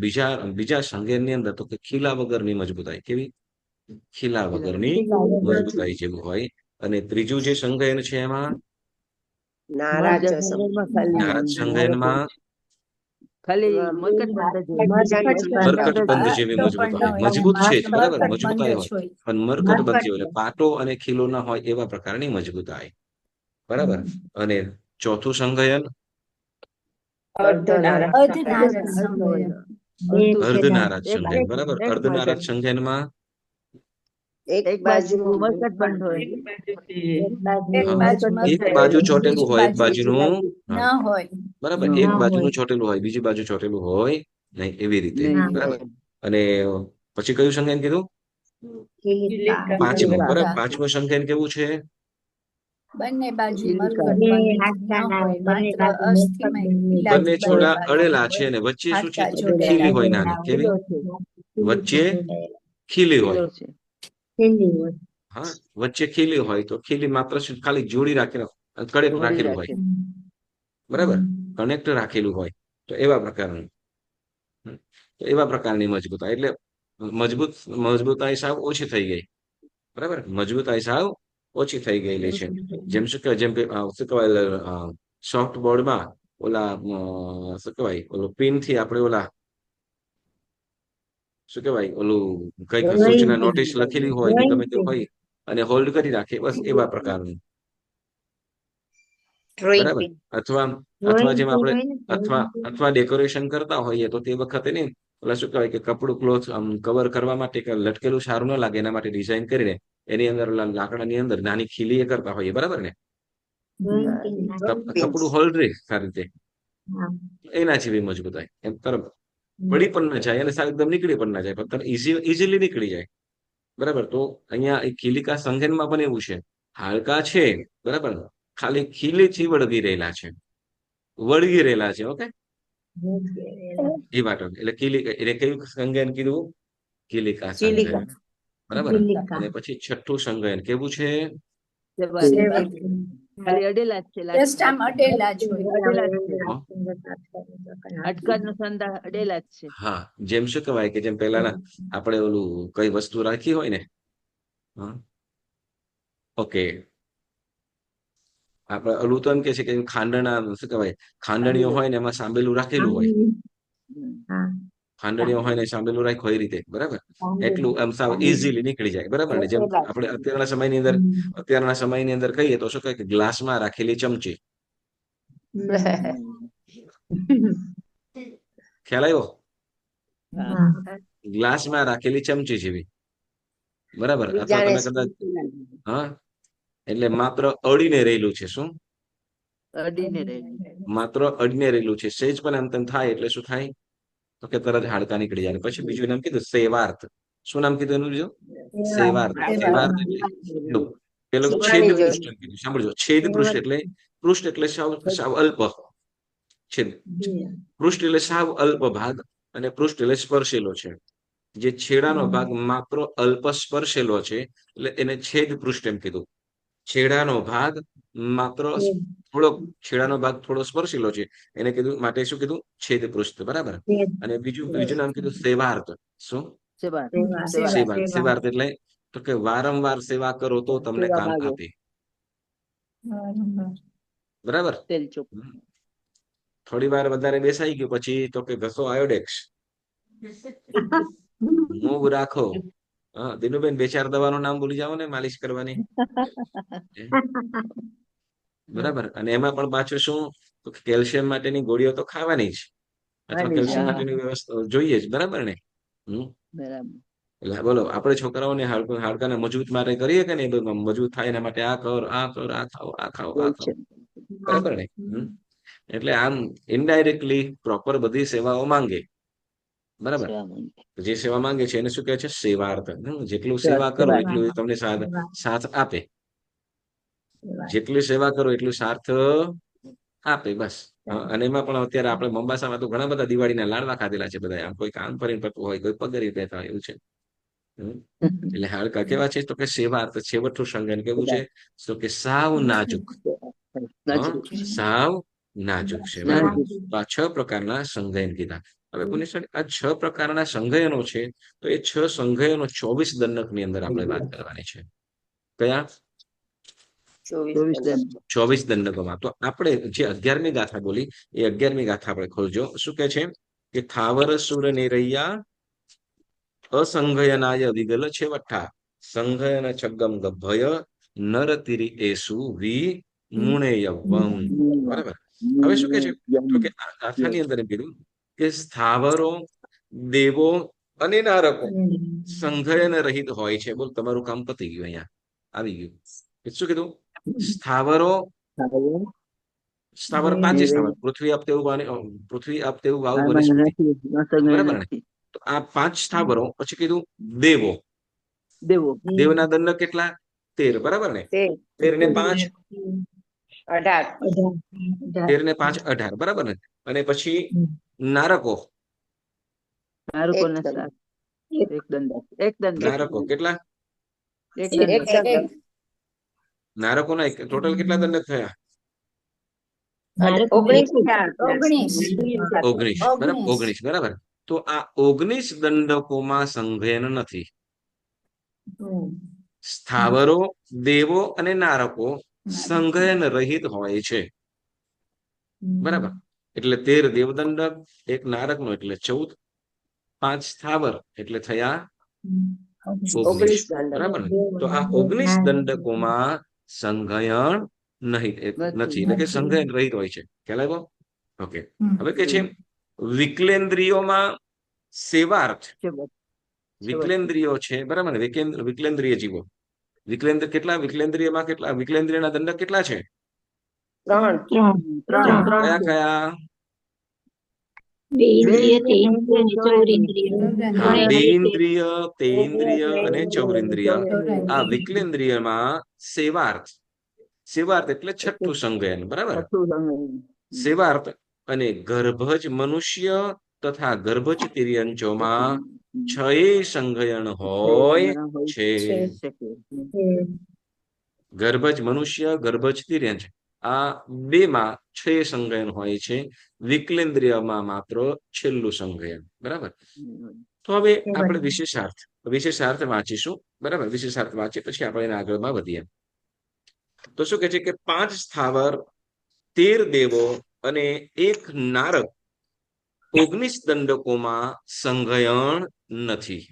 બીજા સંજ્ઞાનની અંદર તો કે ખીલા વગરની મજબૂતાઈ, કેવી? ખીલા વગરની મજબૂતાઈ જેવું હોય. અને ત્રીજું જે સંજ્ઞાન છે એમાં નારાજ સંજ્ઞાનમાં ખાલી મરકટ બંધ જેવી મજબૂતાઈ, મજબૂત છે જ, બરાબર? મજબૂતાઈ હોય, પણ મરકટ બંધ જેવી, એટલે પાટો અને ખીલો ના હોય એવા પ્રકારની મજબૂતાઈ, બરાબર? અને ચોથું સંજ્ઞાન અર્ધનારાજ સંજ્ઞાન, બરાબર? અર્ધનારાજ સંજ્ઞાનમાં એક બાજુ મરકત બંધ હોય. એક બાજુથી એક બાજુ એક હા બાજુ એક મરકત બાજુ હોય, ચોટેલું બીજી હોય એક બાજુ બાજુનું ન હા હોય. બરાબર ન એક હોય. બાજુનું ચોટેલું હોય બીજી બાજુ ચોટેલું હોય નહીં એવી રીતે ના બરાબર હોય. અને પછી કયું સંજ્ઞાન કીધું કિલિકા. પાંચમું બરાબર કિલિકા. પાંચમું સંજ્ઞાન કેવું છે બંને બાજુ મરકટ બે બનેલી ન હાડકાના હોય, બંને માત્ર બાજુ મરકત અસ્થિમય બનેલી ખીલા જ બંને બંને છોડા બાજુ અડેલા છે અને વચ્ચે શું છે હાડકા ખીલી જોડેલા હોય હોય. નાની કેવી વચ્ચે જોડાયેલા. ખીલી હોય છે. ખીલી હોય. હા વચ્ચે ખીલી હોય તો ખીલી માત્ર શું ખાલી જોડી રાખેલો કડેક જોડી રાખેલું હોય રાખે. બરાબર કનેક્ટ રાખેલું હોય તો એવા પ્રકારનું તો એવા પ્રકારની મજબૂતાઈ એટલે મજબૂતાઈ સાવ ઓછી થઈ ગઈ બરાબર મજબૂતાઈ સાવ ઓછી થઈ ગયેલી છે જેમ શું કહેવાય જેમ કે શું કહેવાય સોફ્ટ બોર્ડમાં ઓલા શું કહેવાય ઓલું પિન થી આપણે ઓલા શું કહેવાય ઓલું કઈક સૂચના નોટિસ લખેલી હોય કે ગમે તે હોય અને હોલ્ડ કરી રાખે બસ એવા પ્રકારનું ડ્રોઈંગ બરાબર પિન. અથવા અથવા ડ્રોઈંગ જેમ પિન આપણે હોય ને અથવા ડ્રોઈંગ પિન. અથવા ડેકોરેશન કરતા હોઈએ તો તે વખતે ને ઓલા શું કહેવાય કે કપડું ક્લોથ કવર કરવા માટે કે લટકેલું સારું ન લાગે એના માટે ડિઝાઇન કરીને એની અંદર ઓલા લાકડાની અંદર નાની ખીલી એ કરતા હોઈએ બરાબર ને ડ્રોઈંગ પિન કપડું હોલ્ડ રહે સારી રીતે હા. એના જેવી મજબૂતાઈ એમ તરફ પડી પણ ના જાય અને સારી એકદમ નીકળી પણ ના જાય પણ ઇઝીલી નીકળી જાય બરાબર તો અહીંયા એ ખીલિકા સંઘેનમાં પણ એવું છે હાડકા છે બરાબર ખાલી ખીલીથી વળગી રહેલા છે ઓકે એ વાત એટલે ખીલિકા એટલે કયું સંજ્ઞાન કીધું ખીલિકા સંજ્ઞાન બરાબર કિલિકા. અને પછી છઠ્ઠું સંજ્ઞાન કેવું છે ખાલી અડેલા જ છે Just આમ અડેલા જ હોય. અડેલા જ છે હા હાડકાનો સંદા અડેલા જ છે હા જેમ શું કહેવાય કે જેમ પેલાના આપણે ઓલું કઈ વસ્તુ રાખી હોય ને હા ઓકે આપણે ઓલું તો એમ કે છે કે ખાંડણા શું કહેવાય ખાંડણીઓ હોય ને એમાં સાંભેલું રાખેલું હોય હા. ખાંડણીઓ હોય ને સાંભેલું રાખ્યું હોય એ રીતે બરાબર એટલું આમ સાવ ઇઝીલી નીકળી જાય બરાબર ને જેમ આપણે અત્યારના સમયની અંદર કહીએ તો શું કહે કે ગ્લાસમાં રાખેલી ચમચી ખ્યાલ આવ્યો ગ્લાસમાં રાખેલી ચમચી જેવી બરાબર અથવા તમે કદાચ હા એટલે માત્ર અડીને રહેલું છે શું અડીને રહેલું માત્ર અડીને રહેલું છે સેજ પણ આમ તેમ થાય એટલે શું થાય તો કે તરત હાડકા નીકળી જાય પછી બીજું નામ કીધું સેવાર્થ શું નામ કીધું એનું બીજું સેવાર્થ સેવાર્થ એટલે પેલું છેદ પૃષ્ઠ કીધું સાંભળજો છેદ પૃષ્ઠ એટલે સાવ અલ્પ છેદ પૃષ્ઠ એટલે સાવ અલ્પ ભાગ અને પૃષ્ઠ એટલે સ્પર્શેલો છે જે છેડાનો ભાગ માત્ર અલ્પ સ્પર્શેલો છે એટલે એને છેદ પૃષ્ઠ એમ કીધું છેડાનો ભાગ માત્ર છેડાનો ભાગ થોડો સ્પર્શેલો છે એને કીધું માટે શું કીધું છેદ પૃષ્ઠ બરાબર અને બીજું નામ કીધું સેવાર્થ શું સેવાર્થ એટલે તો કે વારંવાર સેવા કરો તો તમને કામ આપે બરાબર થોડી વાર વધારે બેસાઈ ગયું પછી તો કે ઘસો આયોડેક્સ મૂવ રાખો હા દિનુબેન બે ચાર દવાનું નામ ભૂલી જાઓ ને માલિશ કરવાની બરાબર અને એમાં પણ પાછું શું તો કેલ્શિયમ માટેની ગોળીઓ તો ખાવાની જ અથવા કેલ્શિયમ માટેની વ્યવસ્થા જોઈએ જ બરાબર ને એટલે બોલો આપણે છોકરાઓને હાડકાને મજબૂત માટે કરીએ કે ને મજબૂત થાય એના માટે આ કર આ કર આ ખાઓ આ ખાઓ આ ખાઓ બરાબર ને એટલે આમ ઇનડાયરેક્ટલી પ્રોપર બધી સેવાઓ માંગે બરાબર જે સેવા માંગે છે એને શું કહે છે સેવાર્થ જેટલું સેવા કરો એટલું તમને સાથ આપે જેટલી સેવા કરો એટલું સાર્થ આપે બસ અને એમાં પણ અત્યારે આપણે મોમ્બાસામાં તો ઘણા બધા દિવાળીના લાડવા ખાધેલા છે બધા આમ કોઈ કામ કરીને પડતું હોય કોઈ પગરી રહેતા હોય એવું છે એટલે હાડકા કેવા છે તો કે સેવાર્થ છેવટનું સંજ્ઞાન કેવું છે તો કે સાવ નાજુક સાવ નાજુક છે બરાબર તો આ 6 પ્રકારના સંજ્ઞાન કીધા હવે પુનિષ્ઠ આ 6 પ્રકારના સંજ્ઞાનો છે તો એ 6 સંજ્ઞાનો 24 દંડક ની અંદર આપણે વાત કરવાની છે કયા 24 દંડકોમાં તો આપણે જે 11મી ગાથા બોલી એ 11મી ગાથા આપણે ખોલજો શું કે છે કે થાવર સુર નિરૈયા અસંઘયનાય વિગલ છેવઠા સંઘયન છગમ ગભય નરતિરી એસુ વી મુણેયવમ બરાબર હવે શું કે છે તો કે આ ગાથાની અંદર એમ કીધું કે સ્થાવરો દેવો અને નારકો સંઘયન રહિત હોય છે. બોલ, તમારું કામ પતી ગયું. અહીંયા આવી ગયું. શું કીધું? સ્થાવરો, સ્થાવર પાંચે સ્થાવર, પૃથ્વી આપ તેવું પૃથ્વી આપ તેવું વાવ વનસ્પતિ, બરાબર ને? તો આ 5 સ્થાવરો. પછી કીધું દેવો. દેવના દંડ કેટલા? 13, બરાબર ને? 13 ને 5 18 13 ને 5 18, બરાબર ને? અને પછી નારકો. નારકો કેટલા? એક દંડ. નારકોના ટોટલ કેટલા દંડ થયા? 19 થયા. 19, બરાબર? 19, બરાબર. તો આ 19 દંડકોમાં સંઘયન નથી. સ્થાવરો, દેવો અને નારકો સંઘયન રહિત હોય છે, બરાબર? એટલે 13 દેવદંડક, એક નારકનો એટલે 14, 5 સ્થાવર એટલે થયા 19, બરાબર ને? તો આ 19 દંડકોમાં સંઘયન નથી, એટલે કે સંઘયન રહિત હોય છે. ખ્યાલ આવ્યો? ઓકે. હવે કે છે વિકલેન્દ્રિયોમાં સેવાર્થ. વિકલેન્દ્રિયો છે, બરાબર ને? વિકલેન્દ્રિય જીવો. કેટલા વિકલેન્દ્રિયમાં કેટલા વિકલેન્દ્રિયના દંડક કેટલા છે? 3 કયા કયા? દેઇન્દ્રિય, તેઇન્દ્રિય અને ચૌરિન્દ્રિય. આ વિકલેન્દ્રિયમાં સેવાર્થ. સેવાર્થ એટલે છઠ્ઠું સંઘયન, બરાબર? સેવાર્થ અને ગર્ભજ મનુષ્ય તથા ગર્ભજ તિર્યંચોમાં 6 સંઘયન હોય છે. ગર્ભજ મનુષ્ય, ગર્ભજ તિર્યંચ, આ 2માં 6 સંઘયન હોય છે. વિકલેન્દ્રિયમાં માત્ર છેલ્લું સંઘયન, બરાબર? તો હવે આપણે વિશેષાર્થ વાંચીશું, બરાબર? વિશેષાર્થ વાંચી પછી આપણે એના આગળમાં વધીએ. તો શું કહે છે કે 5 સ્થાવર, 13 દેવો અને 1 નારક 19 દંડકોમાં સંઘયન નથી.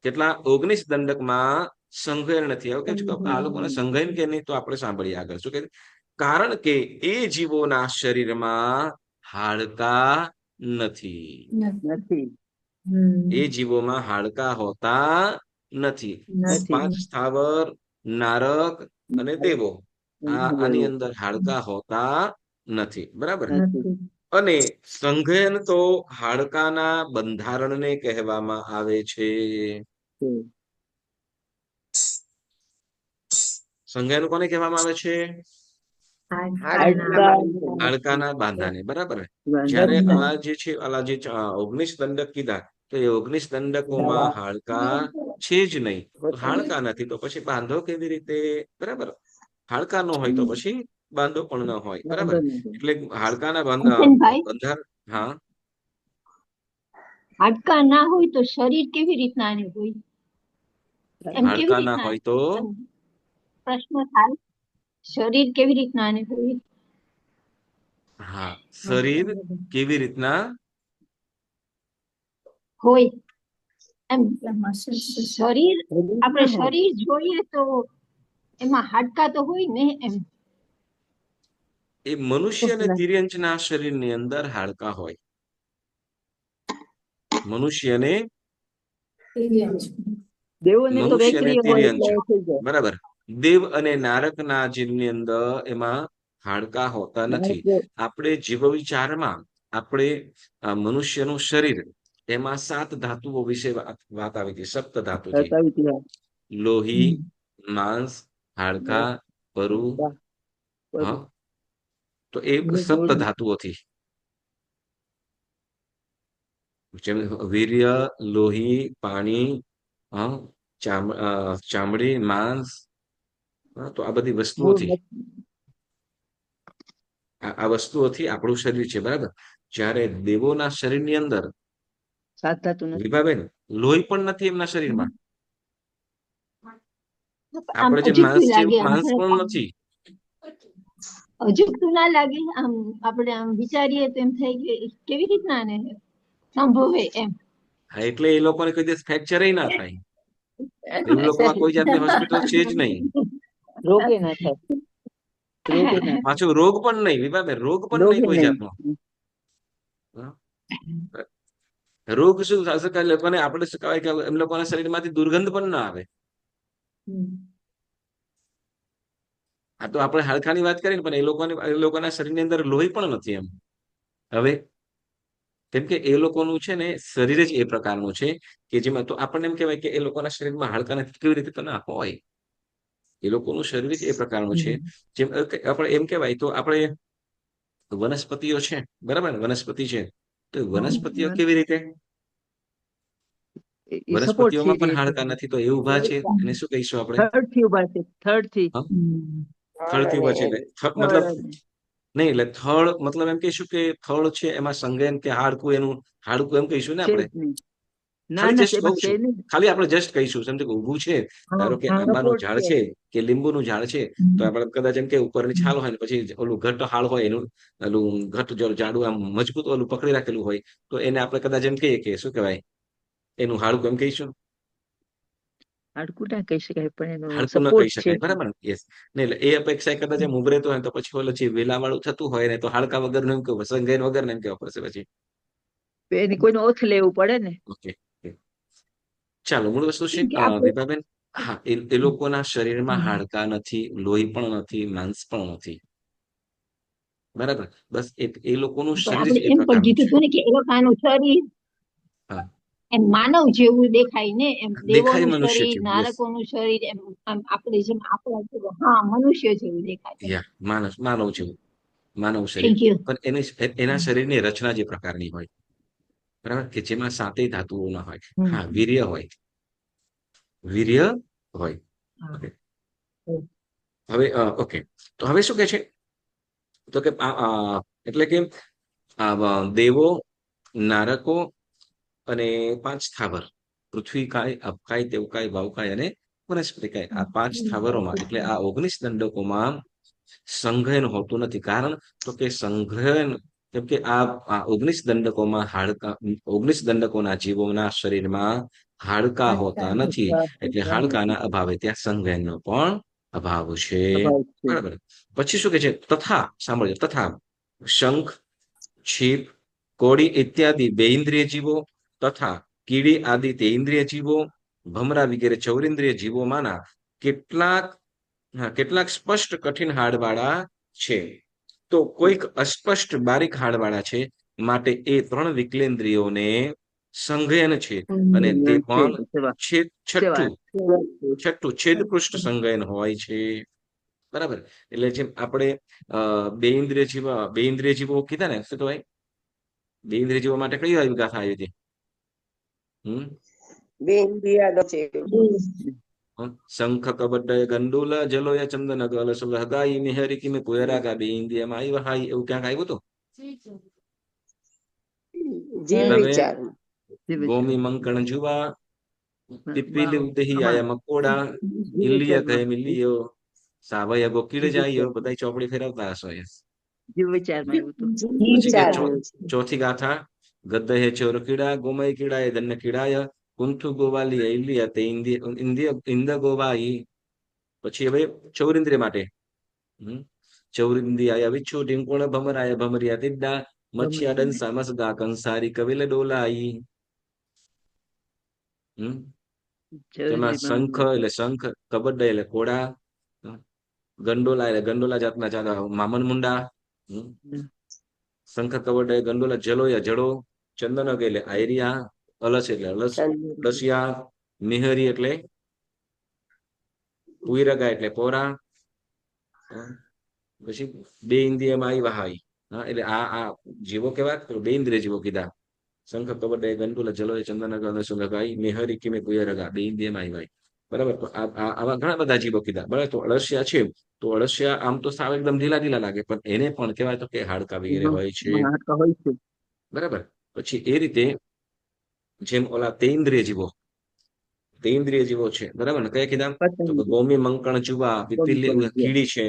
કેટલા? 19 દંડકમાં સંઘયન નથી. હવે કે આ લોકોને સંઘયન કે નહીં, તો આપણે સાંભળીએ આગળ શું કહે. કારણ કે એ જીવોના શરીરમાં હાડકા નથી. એ જીવોમાં હાડકા હોતા નથી. 5 સ્થાવર, નારક અને દેવો, આની અંદર હાડકા હોતા નથી, બરાબર? અને સંઘયન તો હાડકાના બંધારણને કહેવામાં આવે છે. સંઘયન કોને કહેવામાં આવે છે? હાડકાના બાંધાને, બરાબર? જ્યારે આ જે છે, આલા જે 19 દંડક કીધા, તો એ 19 દંડકોમાં હાડકા છે જ નહીં. હાડકા નથી તો પછી બાંધો કેવી રીતે? બરાબર? હાડકા ન હોય તો પછી બાંધો પણ ન હોય, બરાબર? એટલે હાડકાના બંધાર. હા, હાડકા ના હોય તો શરીર કેવી રીતના હોય? હાડકા ના હોય તો પ્રશ્ન થાય, શરીર કેવી રીતના હોય? હા, શરીર કેવી રીતના હોય? એમ શરીર, આપણે શરીર જોઈએ તો એમાં હાડકા તો હોય ને? એમ એ મનુષ્ય અને તિર્યંચના શરીરની અંદર હાડકા હોય. મનુષ્યને તિર્યંચ, બરાબર? દેવ અને નારકના જીવની અંદર એમાં હાડકા હોતા નથી. આપણે જીવ વિચારમાં આપણે મનુષ્યનું શરીર, એમાં 7 ધાતુઓ વિશે વાત આવી હતી. સપ્ત ધાતુથી: લોહી, માંસ, હાડકા, પરુ. હા, તો એ સપ્ત ધાતુઓથી, જેમ વીર્ય, લોહી, પાણી, ચામડી, માંસ, તો આ બધી વસ્તુઓથી, આ વસ્તુઓથી આપણું શરીર છે, બરાબર? જ્યારે દેવોના શરીરની અંદર વિભાબેન લોહી પણ નથી એમના શરીરમાં. આપણે જે માંસ છે માંસ પણ નથી. અજુગતું ના લાગે? આમ આપણે આમ વિચારીએ તો એમ થાય કે કેવી રીતના ને સંભવે એમ. હા, એટલે એ લોકોને કોઈ દિવસ ફ્રેક્ચર ના થાય. એ લોકોમાં કોઈ જાતની હોસ્પિટલ છે જ નહીં. રોગે ના થાય. પાછું રોગ પણ નહીં, વિભાબેન, રોગ પણ નહીં કોઈ જાતનો. રોગ શું થશે કે લોકોને આપણે શું કહેવાય કે એમ લોકોના શરીરમાંથી દુર્ગંધ પણ ના આવે. આ તો આપણે હાડકાની વાત કરી ને, પણ એ લોકોના શરીરની અંદર લોહી પણ નથી એમ. હવે કેમ કે એ લોકોનું છે ને શરીર જ એ પ્રકારનું છે કે જેમાં તો આપણને એમ કહેવાય કે એ લોકોના શરીરમાં હાડકા નથી, કેવી રીતે? તો ના હોય. એ લોકોનું શરીર જ એ પ્રકારનું છે જેમ આપણે એમ કહેવાય તો આપણે વનસ્પતિઓ છે, બરાબર ને? વનસ્પતિ છે તો વનસ્પતિઓ કેવી રીતે? વનસ્પતિઓમાં પણ હાડકા નથી તો એ ઉભા છે, એને શું કહીશું આપણે? થર્ડ થી ઉભા છે, થર્ડ થી. હા, થળથી ઉભા છે. એટલે મતલબ નહીં, એટલે થળ મતલબ એમ કહીશું કે થળ છે એમાં સંગેન કે હાડકું, એનું હાડકું એમ કહીશું ને આપણે. ખાલી જસ્ટ કહું છું, ખાલી આપણે જસ્ટ કહીશું, સમજો કે ઊભું છે. ધારો કે આંબાનું ઝાડ છે કે લીંબુનું ઝાડ છે, તો આપણે કદાચ એમ કે ઉપરની છાલ હોય ને પછી ઓલું ઘટ્ટ હાળ હોય, એનું ઓલું ઘટ્ટ જો જાડું આમ મજબૂત ઓલું પકડી રાખેલું હોય, તો એને આપણે કદાચ એમ કહીએ કે શું કહેવાય, એનું હાડકું એમ કહીશું. હાડકું ના કહી શકાય, પણ એનો હાડકું ન કહી શકાય, બરાબર ને? યસ. નહીં, એટલે એ અપેક્ષા કદાચ એમ ઉભરેતો હોય તો પછી ઓલો જે વેલા વાળું થતું હોય ને, તો હાડકા વગર એમ કેવું, સંગેન વગર એમ કેવા પડશે પછી. એની કોઈનો ઓથ લેવું પડે ને. ઓકે, ચાલો. મૂળ વસ્તુ છે દીપાબેન, હા, એ લોકોના શરીરમાં હાડકા નથી, લોહી પણ નથી, માંસ પણ નથી, બરાબર? બસ એ લોકોનું શરીર જ એ એમ પણ પ્રકારનું કીધું છે. હતું ને કે એ લોકોનું શરીર હા, એમ માનવ જેવું દેખાય ને, એમ દેખાય દેવોનું મનુષ્ય શરીર, જેવું. યસ, નારકોનું શરીર, એમ આમ આપણે જેમ આપણા જેવું, હા, મનુષ્ય જેવું દેખાય. યા માનવ જેવું, માનવ શરીર. Thank you. પણ એના શરીરની રચના જે પ્રકારની હોય, બરાબર, કે જેમાં સાતેય ધાતુઓ ના હોય. હા, વીર્ય હોય, વીર્ય હોય. ઓકે, હવે ઓકે, તો હવે શું કે છે? તો કે એટલે કે દેવો, નારકો અને 5 સ્થાવર, પૃથ્વી કાય, અપકાય, તેવકાય, વાવકાય અને વનસ્પતિકાય, આ 5 સ્થાવરોમાં એટલે આ 19 દંડકોમાં સંઘયન હોતું નથી. કારણ તો કે સંઘયન, કેમ કે આ 19 દંડકોમાં હાડકા, 19 દંડકોના જીવોના શરીરમાં હાડકા હોતા નથી, એટલે હાડકાના અભાવે ત્યાં સંઘયનનો પણ અભાવ છે, બરાબર? પછી શું કે છે? તથા, સાંભળજો, તથા શંખ, છીપ, કોડી ઇત્યાદિ બેઇન્દ્રિય જીવો તથા કીડી આદિ તેઇન્દ્રિય જીવો, ભમરા વગેરે ચૌરિન્દ્રિય જીવોમાંના કેટલાક સ્પષ્ટ કઠિન હાડવાળા છે, તો કોઈક અસ્પષ્ટ બારીક હાડવાળા છે, માટે એ 3 વિકલેન્દ્રિયોને સંઘયન છે, અને તે પણ છઠ્ઠું છેદપૃષ્ઠ સંઘયન હોય છે, બરાબર? એટલે જેમ આપણે બે ઇન્દ્રિય જીવો કીધા ને, શું કહેવાય? બે ઇન્દ્રિય જીવો માટે કઈ આવી ગાથા આવી હતી? શંખ કબડ્ડ ગંડુલ જલોય ચંદન ગલ સુલહગાઈ મિહરી કિમે કુયરાગા બે ઇન્દ્રિયમાં આવી વહાઈ, એવું ક્યાંક આવ્યું હતું? ગોમી મંકણ જુવા, પીપીલી ઉદહી આયા મકોડા, ઇલ્લિય ગય મિલ્લિયો, સાવય ગોકીળ જાય, બધા ચોપડી ફેરવતા હશો. ચોથી ગાથા, ગદ્દ હે ચોર કીડા, ગોમય કીડા એ દન્ન કીડાય, કુંથુ ગોવાલી ઇલ્લિય તે ઇન્દ ગોવાઈ. પછી હવે ચૌરિન્દ્રિય માટે, ચૌરિન્દ્રિય આયા વિચ્છુ, ઢીંકોણ ભમરાય ભમરિયા તિડ્ડા, મચ્છિયા ડંસા મસગા કંસારી કવિલ ડોલાઈ. તેમાં શંખ એટલે શંખ, કબડ્ડ એટલે કોડા, ગંડોલા એટલે ગંડોલા જાતના મામન મુંડા, શંખ કબડ્ડ ગંડોલા, જલોયા જડો, ચંદનક એટલે આયરિયા, અલસ એટલે અલસિયા, મિહરી એટલે પુઈરગા એટલે પોરા. પછી બે ઇન્દ્રિયમાં આવી વહાઈ, એટલે આ જીવો કેવા? બે ઇન્દ્રિય જીવો કીધા. શંખ કબડ્ડ ગંડોલા, જલોય ચંદનક અલસગાઈ, મિહરી કિમે કુયરગા, બે ઇન્દ્રિયમાં આવી. બરાબર? તો આવા ઘણા બધા જીવો કીધા, બરાબર? તો અળસિયા છે, તો અળસિયા આમ તો સાવ એકદમ ઢીલા ઢીલા લાગે, પણ એને પણ કહેવાય તો કે હાડકા વગેરે હોય છે, બરાબર? પછી એ રીતે જેમ ઓલા તેઇન્દ્રિય જીવો છે, બરાબર ને? કયા કીધા? તો ગોમી મંકણ જુવા, પીપીલી કીડી છે,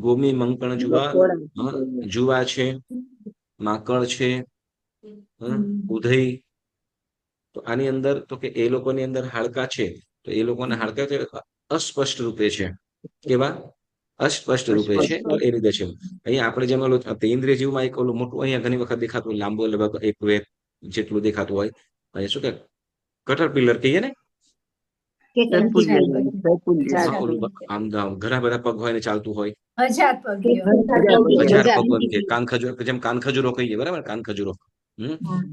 ગોમી મંકણ જુવા છે, માકડ છે, ઉધઈ. તો આની અંદર તો કે એ લોકોની અંદર હાડકા છે, તો એ લોકોના હાડકા અસ્પષ્ટ રૂપે છે. કેવા? અસ્પષ્ટ રૂપે છે, તો એ રીતે છે. અહીંયા આપણે જેમ ઓલું ઇન્દ્રિય જીવમાં એક ઓલું મોટું અહીંયા ઘણી વખત દેખાતું લાંબુ, લગભગ 1 વેર, જેટલું દેખાતું હોય. અહીંયા શું કે કટરપિલર કહીએ ને, કેટરપિલર હા, ઓલું આમ ઘણા બધા પગ હોય ને ચાલતું હોય, હજાર પગીઓ. હજાર પગ કે કાનખજૂરો, જેમ કાનખજૂરો કહીએ, બરાબર, કાનખજૂરો.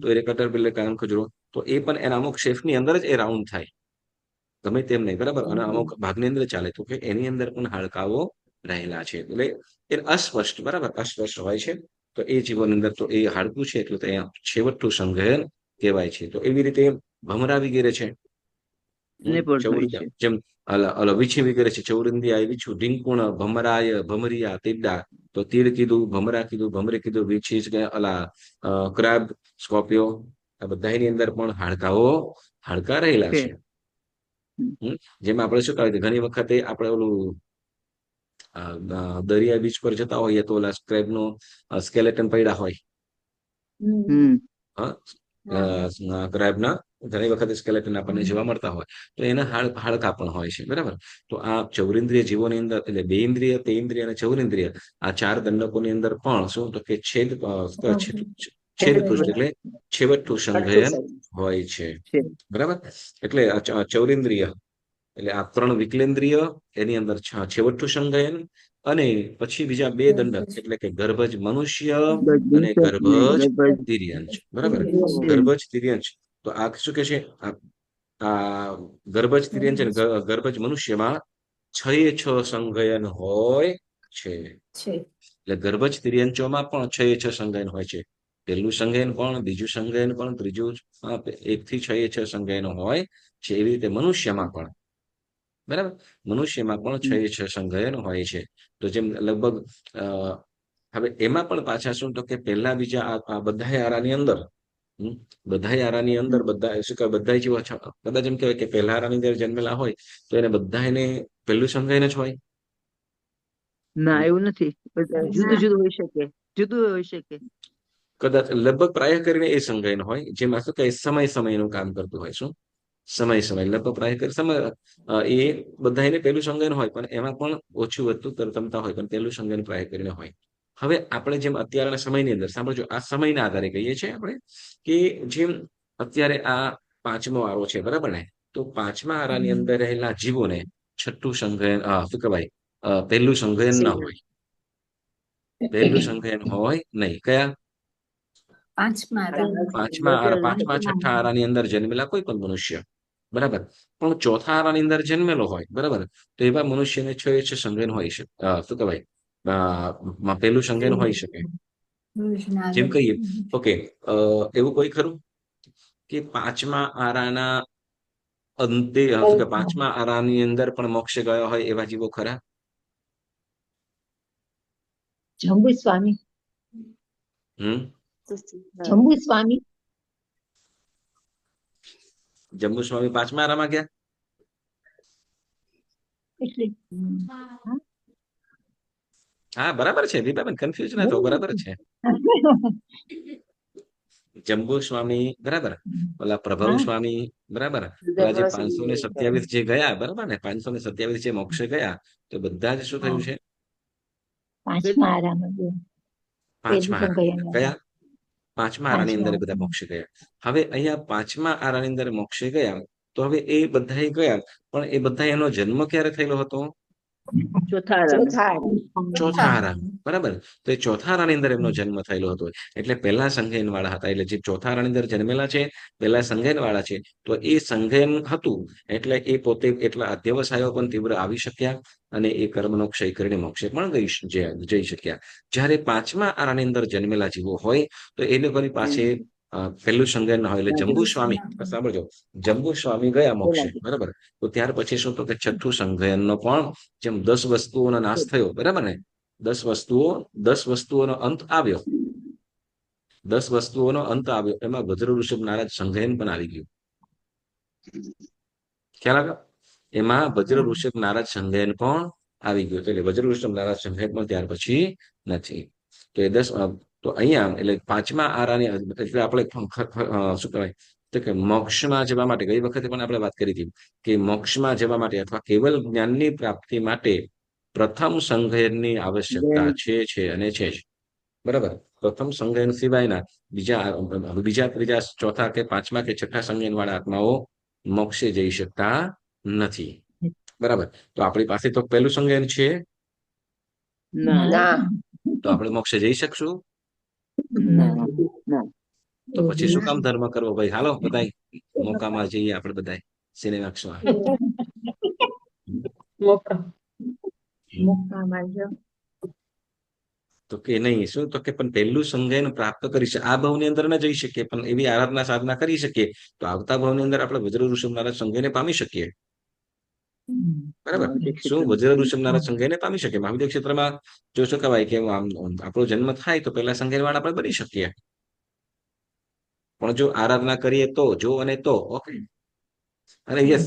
તો એ કટરપિલર કાનખજૂરો, તો એ પણ એના અમુક શેફની અંદર જ એ રાઉન્ડ થાય, ગમે તેમ નહીં, બરાબર. અને અમુક ભાગની અંદર ચાલે, તો કે એની અંદર પણ હાડકાઓ રહેલા છે, એટલે એ અસ્પષ્ટ, બરાબર, અસ્પષ્ટ હોય છે. તો એ જીવન અંદર તો એ હાડકું છે, એટલે ત્યાં છેવટનું સંઘયન કહેવાય છે. તો એવી રીતે ભમરા વગેરે છે, જેમ વીછી વગેરે છે, ચૌરંદી, વીછું, ઢીંકુણ, ભમરાય, ભમરિયા, તીડા. તો તીડ કીધું, ભમરા કીધું, ભમરે કીધું, વીછી છે, ક્રેબ, સ્કોર્પિયો, આ બધાની અંદર પણ હાડકા રહેલા છે. જેમાં આપણે શું કહેવાય, ઘણી વખતે આપણે ઓલું દરિયા બીચ પર જતા હોઈએ તો ઓલા સ્ક્રેબ નો સ્કેલેટન પડ્યા હોય, ક્રેબ ના ઘણી વખતે સ્કેલેટન આપણને જોવા મળતા હોય, તો એના હાડકા પણ હોય છે, બરાબર. તો આ ચૌરેન્દ્રિય જીવોની અંદર, એટલે બે ઇન્દ્રિય, તે ઇન્દ્રિય અને ચૌરેન્દ્રિય, આ ચાર દંડકોની અંદર પણ શું, તો કે છેદ પૃષ્ઠ એટલે છેવટનું સંઘયન હોય છે, બરાબર. એટલે ચૌરેન્દ્રિય એટલે આ 3 વિકલેન્દ્રિય, એની અંદર છેવટનું સંઘયન, અને પછી બીજા 2 દંડક, એટલે કે ગર્ભજ મનુષ્ય અને ગર્ભજ તિર્યંશ, બરાબર. ગર્ભજ તિર્યંશ, તો આ શું કે છે, આ ગર્ભજ તિર્યંશ અને ગર્ભજ મનુષ્યમાં 6 સંઘયન હોય છે. એટલે ગર્ભજ તિર્યંશોમાં પણ 6 સંઘયન હોય છે. પહેલું સંઘયન પણ, બીજું સંઘયન પણ, ત્રીજું 1 થી 6 સંઘયન હોય છે. એવી રીતે મનુષ્યમાં પણ, બરાબર, મનુષ્યમાં પણ 6 સંઘયન હોય છે. તો જેમ લગભગ હવે એમાં પણ પાછા શું, તો કે પહેલા બીજા આ બધા આરાની અંદર, બધા આરાની અંદર બધા શું કે બધા જેવા કદાચ એમ કહેવાય કે પહેલા આરાની અંદર જન્મેલા હોય તો એને બધાને પહેલું સંઘયન જ હોય. ના, એવું નથી, જુદું જુદું હોઈ શકે, જુદું હોઈ શકે. કદાચ લગભગ પ્રાય કરીને એ સંઘયન હોય, જેમાં શું કે સમયનું કામ કરતું હોય. શું સમય લગભગ પ્રાય કરી સમય, એ બધાને પહેલું સંઘયન હોય, પણ એમાં પણ ઓછું વધતું તરતમતા હોય, પણ પહેલું સંઘયન પ્રાય કરીને હોય. હવે આપણે જેમ અત્યારના સમયની અંદર સાંભળજો, આ સમયના આધારે કહીએ છીએ આપણે કે જેમ અત્યારે આ 5મો આરો છે, બરાબર ને. તો 5મા આરાની અંદર રહેલા જીવોને છઠ્ઠું સંઘયન, શું કહેવાય, પહેલું સંઘયન ન હોય, પહેલું સંઘયન હોય નહીં. કયા? 5મા, 6ઠ્ઠા આરાની અંદર જન્મેલા કોઈ પણ મનુષ્ય, બરાબર. પણ ચોથા આરાની અંદર જન્મેલો હોય, બરાબર, તો એવા મનુષ્યને 6 સંઘયન હોય છે. શું કહેવાય, પહેલું સંઘયન હોઈ શકે. જેમ કહીએ, ઓકે, એવું કોઈ ખરું કે 5મા આરાના અંતે, 5મા આરાની અંદર પણ મોક્ષે ગયા હોય એવા જીવો ખરા? જંબુ સ્વામી. જંબુ સ્વામી 5મા આરામાં ગયા? હા, બરાબર છે દીપાબેન, કન્ફ્યુઝ ના થો, બરાબર છે. જંબુ સ્વામી, બરાબર, ઓલા પ્રભવ સ્વામી, બરાબર, ઓલા જે 527 જે ગયા, બરાબર ને, 527 જે મોક્ષે ગયા, તો બધા જ શું થયું છે? 5મા આરામાં કયા? 5મા આરાની અંદર બધા મોક્ષે ગયા. હવે અહીંયા 5મા આરાની અંદર મોક્ષે ગયા, તો હવે એ બધા ગયા, પણ એ બધા એનો જન્મ ક્યારે થયેલો હતો? ચોથા આરા, બરાબર. તો એ ચોથા આરાની અંદર એમનો જન્મ થયેલો હતો, એટલે પહેલા સંઘયન વાળા હતા. એટલે જે ચોથા આરાની અંદર જન્મેલા છે, પહેલા સંઘયન વાળા છે, તો એ સંઘયન હતું, એટલે એ પોતે એટલા અધ્યવસાયો પણ તીવ્ર આવી શક્યા, અને એ કર્મનો ક્ષય કરીને મોક્ષે પણ જઈ શક્યા. જ્યારે 5મા આરાની અંદર જન્મેલા જીવો હોય, તો એ લોકોની પાસે પહેલું સંઘયન ના હોય. એટલે જંબુ સ્વામી, સાંભળજો, જંબુ સ્વામી ગયા મોક્ષે, બરાબર. તો ત્યાર પછી શું, તો કે છઠ્ઠું સંઘયનનો પણ, જેમ 10 વસ્તુઓનો નાશ થયો, બરાબર ને, 10 વસ્તુઓનો અંત આવ્યો, 10 વસ્તુઓનો અંત આવ્યો, એમાં વજ્ર ઋષભ નારદ સંઘયન પણ આવી ગયું. ખ્યાલ આવ્યો? એમાં વજ્ર ઋષભ નારદ સંઘયન પણ આવી ગયું. એટલે વજ્ર ઋષભ નારદ સંઘયન પણ ત્યાર પછી નથી. તો એ 10, તો અહીંયા એટલે 5મા આરાની, એટલે આપણે શું કહેવાય, તો કે મોક્ષમાં જવા માટે, ગઈ વખતે પણ આપણે વાત કરી હતી કે મોક્ષમાં જવા માટે અથવા કેવલ જ્ઞાનની પ્રાપ્તિ માટે પ્રથમ સંઘયનની આવશ્યકતા છે અને છે જ. બરાબર. પ્રથમ સંજ્ઞાન સિવાયના બીજા ત્રીજા ચોથા કે પાંચમા કે છઠ્ઠા સંજ્ઞાન વાળા આત્માઓ મોક્ષે જઈ શકતા નથી. બરાબર. તો આપણી પાસે તો પહેલું સંજ્ઞાન છે, ના ના તો આપણે મોક્ષે જઈ શકશું? ના ના તો પછી શું કામ ધર્મ કરવો ભાઈ? હાલો બધાય મોકામાં જઈએ આપણે બધાય સિનેમાક્ષમાં. મોકા મુક્તામાં જો તો કે નહીં, શું તો કે પણ પહેલું સંજ્ઞાન પ્રાપ્ત કરી છે આ ભાવની અંદર ન જઈ શકીએ, પણ એવી આરાધના સાધના કરી શકીએ તો આવતા ભાવની અંદર આપણે વજ્ર ઋષભ નારદ સંજ્ઞાને પામી શકીએ. બરાબર. શું વજ્ર ઋષભ નારદ સંજ્ઞાને પામી શકીએ? મહાવિદ્ય ક્ષેત્રમાં જો શું કહેવાય કે આપણો જન્મ થાય તો પહેલા સંજ્ઞાન વાળા આપણે બની શકીએ, પણ જો આરાધના કરીએ તો, જો અને તો ઓકે. અને યસ,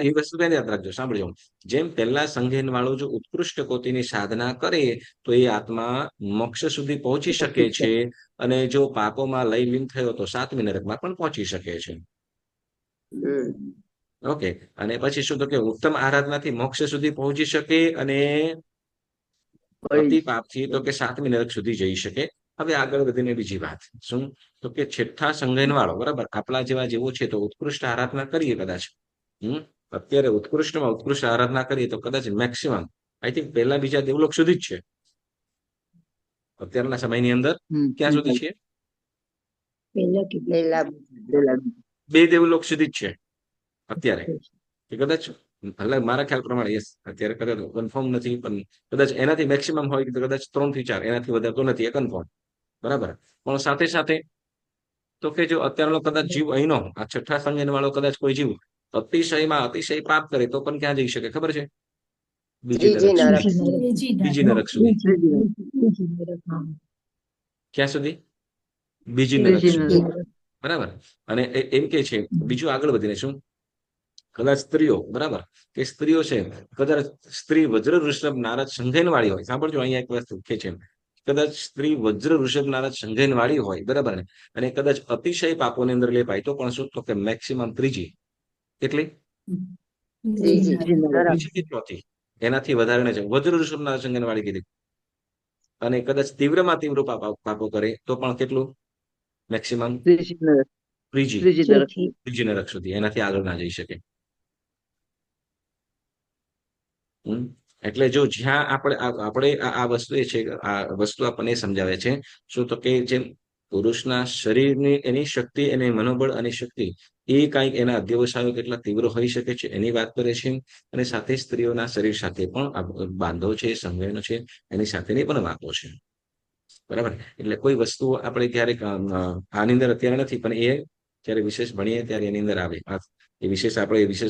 એ વસ્તુ યાદ રાખજો, સાંભળજો. જેમ પહેલા સંજ્ઞાન વાળો જો ઉત્કૃષ્ટ કોટિની સાધના કરે તો એ આત્મા મોક્ષ સુધી પહોંચી શકે છે, અને જો પાપોમાં લય લીન થયો તો 7મી નરકમાં પણ પહોંચી શકે છે. ઓકે. અને પછી શું તો કે ઉત્તમ આરાધનાથી મોક્ષ સુધી પહોંચી શકે, અને અતિ પાપથી તો કે 7મી નરક સુધી જઈ શકે. હવે આગળ વધીને બીજી વાત શું તો કે છઠ્ઠા સંજ્ઞાન વાળો, બરાબર, આપણા જેવો છે તો ઉત્કૃષ્ટ આરાધના કરીએ કદાચ, અત્યારે ઉત્કૃષ્ટમાં ઉત્કૃષ્ટ આરાધના કરીએ તો કદાચ મેક્સિમમ આઈ થિંક પહેલા બીજા દેવલોક સુધી જ છે અત્યારના સમયની અંદર. ક્યાં સુધી છે? પહેલા 2 દેવલોક સુધી જ છે અત્યારે, કે કદાચ ભલે મારા ખ્યાલ પ્રમાણે યસ અત્યારે કદાચ કન્ફર્મ નથી, પણ કદાચ એનાથી મેક્સિમમ હોય તો કદાચ 3 થી 4, એનાથી વધારે તો નથી, એ કન્ફર્મ. બરાબર. પણ સાથે સાથે તો કે જો અત્યારનો કદાચ જીવ અહીંનો આ છઠ્ઠા સંજ્ઞાન વાળો કદાચ કોઈ જીવ અતિશય પાપ કરે તો પણ ક્યાં જઈ શકે ખબર છે? ત્રીજી નરક બીજી નરક સુધી. ક્યાં સુધી? બીજી નરક સુધી. બરાબર. અને એમ કે છે બીજું આગળ વધીને શું કદાચ સ્ત્રીઓ, બરાબર, કે સ્ત્રીઓ છે કદાચ સ્ત્રી વજ્ર ઋષભ નારદ સંજ્ઞાન વાળી હોય, સાંભળજો અહીંયા એક વસ્તુ કે છે, કદાચ સ્ત્રી વજ્ર ઋષભ નારદ સંજ્ઞાન વાળી હોય, બરાબર ને, અને કદાચ અતિશય પાપોની અંદર લેપાય તો પણ શું તો કે મેક્સિમમ ત્રીજી, કેટલી? ત્રીજી કે ચોથી, એનાથી વધારે ન છે. વજ્ર ઋષભ નારદ સંજ્ઞાન વાળી કીધી. અને કદાચ તીવ્રમાં તીવ્ર પાપો કરે તો પણ કેટલું? મેક્સિમમ ત્રીજી નરક સુધી, એનાથી આગળ ના જઈ શકે. એટલે જો જ્યાં આપણે આ વસ્તુ એ છે, આ વસ્તુ આપણને સમજાવે છે શું તો કે જેમ પુરુષના શરીરની એની શક્તિ, એની મનોબળ અને શક્તિ એ કાંઈક એના અધ્યવસાયો કેટલા તીવ્ર હોઈ શકે છે એની વાત કરે છે, અને સાથે સ્ત્રીઓના શરીર સાથે પણ બાંધો છે, સંવેદનો છે, એની સાથેની પણ વાતો છે. બરાબર. એટલે કોઈ વસ્તુ આપણે ક્યારેક આની અંદર અત્યારે નથી, પણ એ જયારે વિશેષ ભણીએ ત્યારે એની અંદર આવે. એ વિશેષ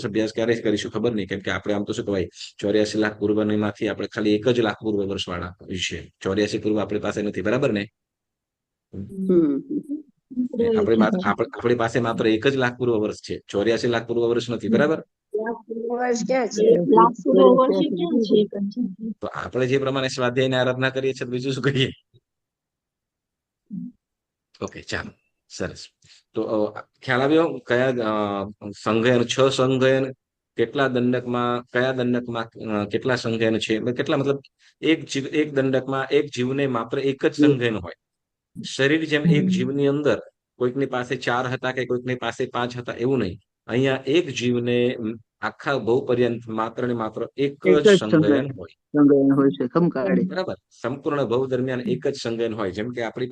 અભ્યાસ ક્યારે કરીશું ખબર નહીં, કેમ કે આપણે આમ તો શું કહેવાય 84 લાખ પૂર્વમાંથી આપણે ખાલી 1 જ લાખ પૂર્વ વર્ષ વાળા છે. 84 પૂર્વ આપણી પાસે નથી, બરાબર ને? આપણી પાસે માત્ર 1 જ લાખ પૂર્વ વર્ષ છે, 84 લાખ પૂર્વ વર્ષ નથી, બરાબર? તો આપણે જે પ્રમાણે સ્વાધ્યાયની આરાધના કરીએ છીએ બીજું શું કરીએ? ઓકે, ચાલો, સરસ. તો ખ્યાલ આવ્યો કયા સંજ્ઞાન, 6 સંજ્ઞાન, કેટલા દંડકમાં, કયા દંડકમાં કેટલા સંજ્ઞાન છે, કેટલા મતલબ એક દંડકમાં એક જીવને માત્ર 1 જ સંજ્ઞાન હોય. શરીર જેમ એક જીવની અંદર કોઈકની પાસે 4 હતા કે કોઈકની પાસે 5 હતા એવું નહીં, અહીંયા એક જીવને આખા ભવ પર્યંત માત્ર ને માત્ર 1 જ સંજ્ઞાન હોય. બરાબર. સંપૂર્ણ ભવ દરમિયાન 1 જ સંજ્ઞાન હોય. જેમ કે આપણી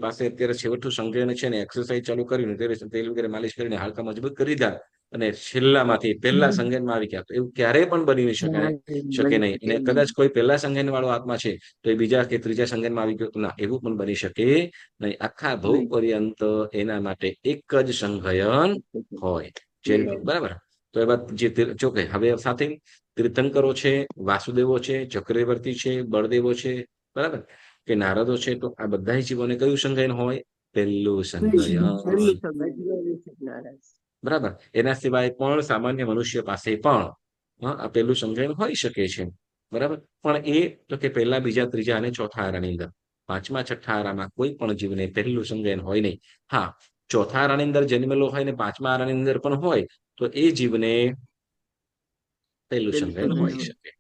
પાસે અત્યારે છેવટું સંજ્ઞાન છે ને, એક્સરસાઇઝ ચાલુ કરીને તેલ વગેરે માલિશ કરીને હાડકા મજબૂત કરી દીધા અને છેલ્લામાંથી પહેલા સંજ્ઞાનમાં આવી ગયા, તો એવું ક્યારેય પણ બની શકે નહીં. અને કદાચ કોઈ પહેલા સંજ્ઞાન વાળો આત્મા છે તો એ બીજા કે ત્રીજા સંજ્ઞાનમાં આવી ગયો, ના, એવું પણ બની શકે નહીં. આખા ભવ પર્યંત એના માટે 1 જ સંજ્ઞાન હોય. બરાબર. તો એ વાત જે કે હવે સાથે તીર્થંકરો છે, વાસુદેવો છે, ચક્રવર્તી છે, બળદેવો છે, બરાબર, કે નારદો છે, તો આ બધા જીવોને કયું સંજ્ઞાન હોય? પહેલું સંજ્ઞાન. બરાબર. એના સિવાય પણ સામાન્ય મનુષ્ય પાસે પણ આ પહેલું સંજ્ઞાન હોઈ શકે છે. બરાબર. પણ એ તો કે પહેલા, બીજા, ત્રીજા અને ચોથા આરાની અંદર, 5મા 6ઠ્ઠા આરામાં કોઈ પણ જીવને પહેલું સંજ્ઞાન હોય નહીં. હા, ચોથા આરાની અંદર જન્મેલો હોય ને 5મા આરાની અંદર પણ હોય તો એ જીવને પહેલું સંજ્ઞાન હોઈ શકે.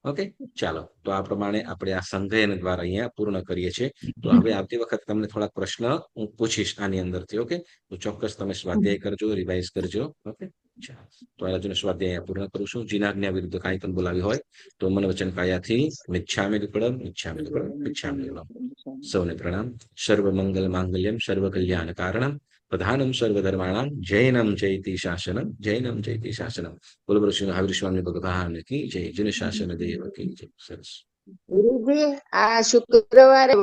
ઓકે, ચાલો તો આ પ્રમાણે આપણે આ સંઘયન દ્વારા અહીંયા પૂર્ણ કરીએ છીએ. તો હવે આવતી વખતે તમને થોડાક પ્રશ્ન હું પૂછીશ આની અંદરથી. ઓકે, તો ચોક્કસ તમે સ્વાધ્યાય કરજો, રિવાઇઝ કરજો. ઓકે, ચાલો તો આ રજૂને સ્વાધ્યાય અહીંયા પૂર્ણ કરું છું. જીનાજ્ઞા વિરુદ્ધ કાંઈ પણ બોલાવી હોય તો મન વચન કાયાથી મિચ્છામિ દુક્કડમ મિચ્છામિ દુક્કડમ મિચ્છામિ દુક્કડમ. સૌને પ્રણામ. સર્વ મંગલ માંગલ્યમ સર્વ કલ્યાણ કારણમ પ્રધાનમ સર્વધર્માણામ જૈનમ જયતિ શાસનમ જૈનમ જયતિ શાસનમ. બોલો બોલો શ્રી મહાવીર સ્વામી ભગવાન કી જય. જન શાસન દેવ કી જય. સરસ. ગુરુજી આ શુક્રવારે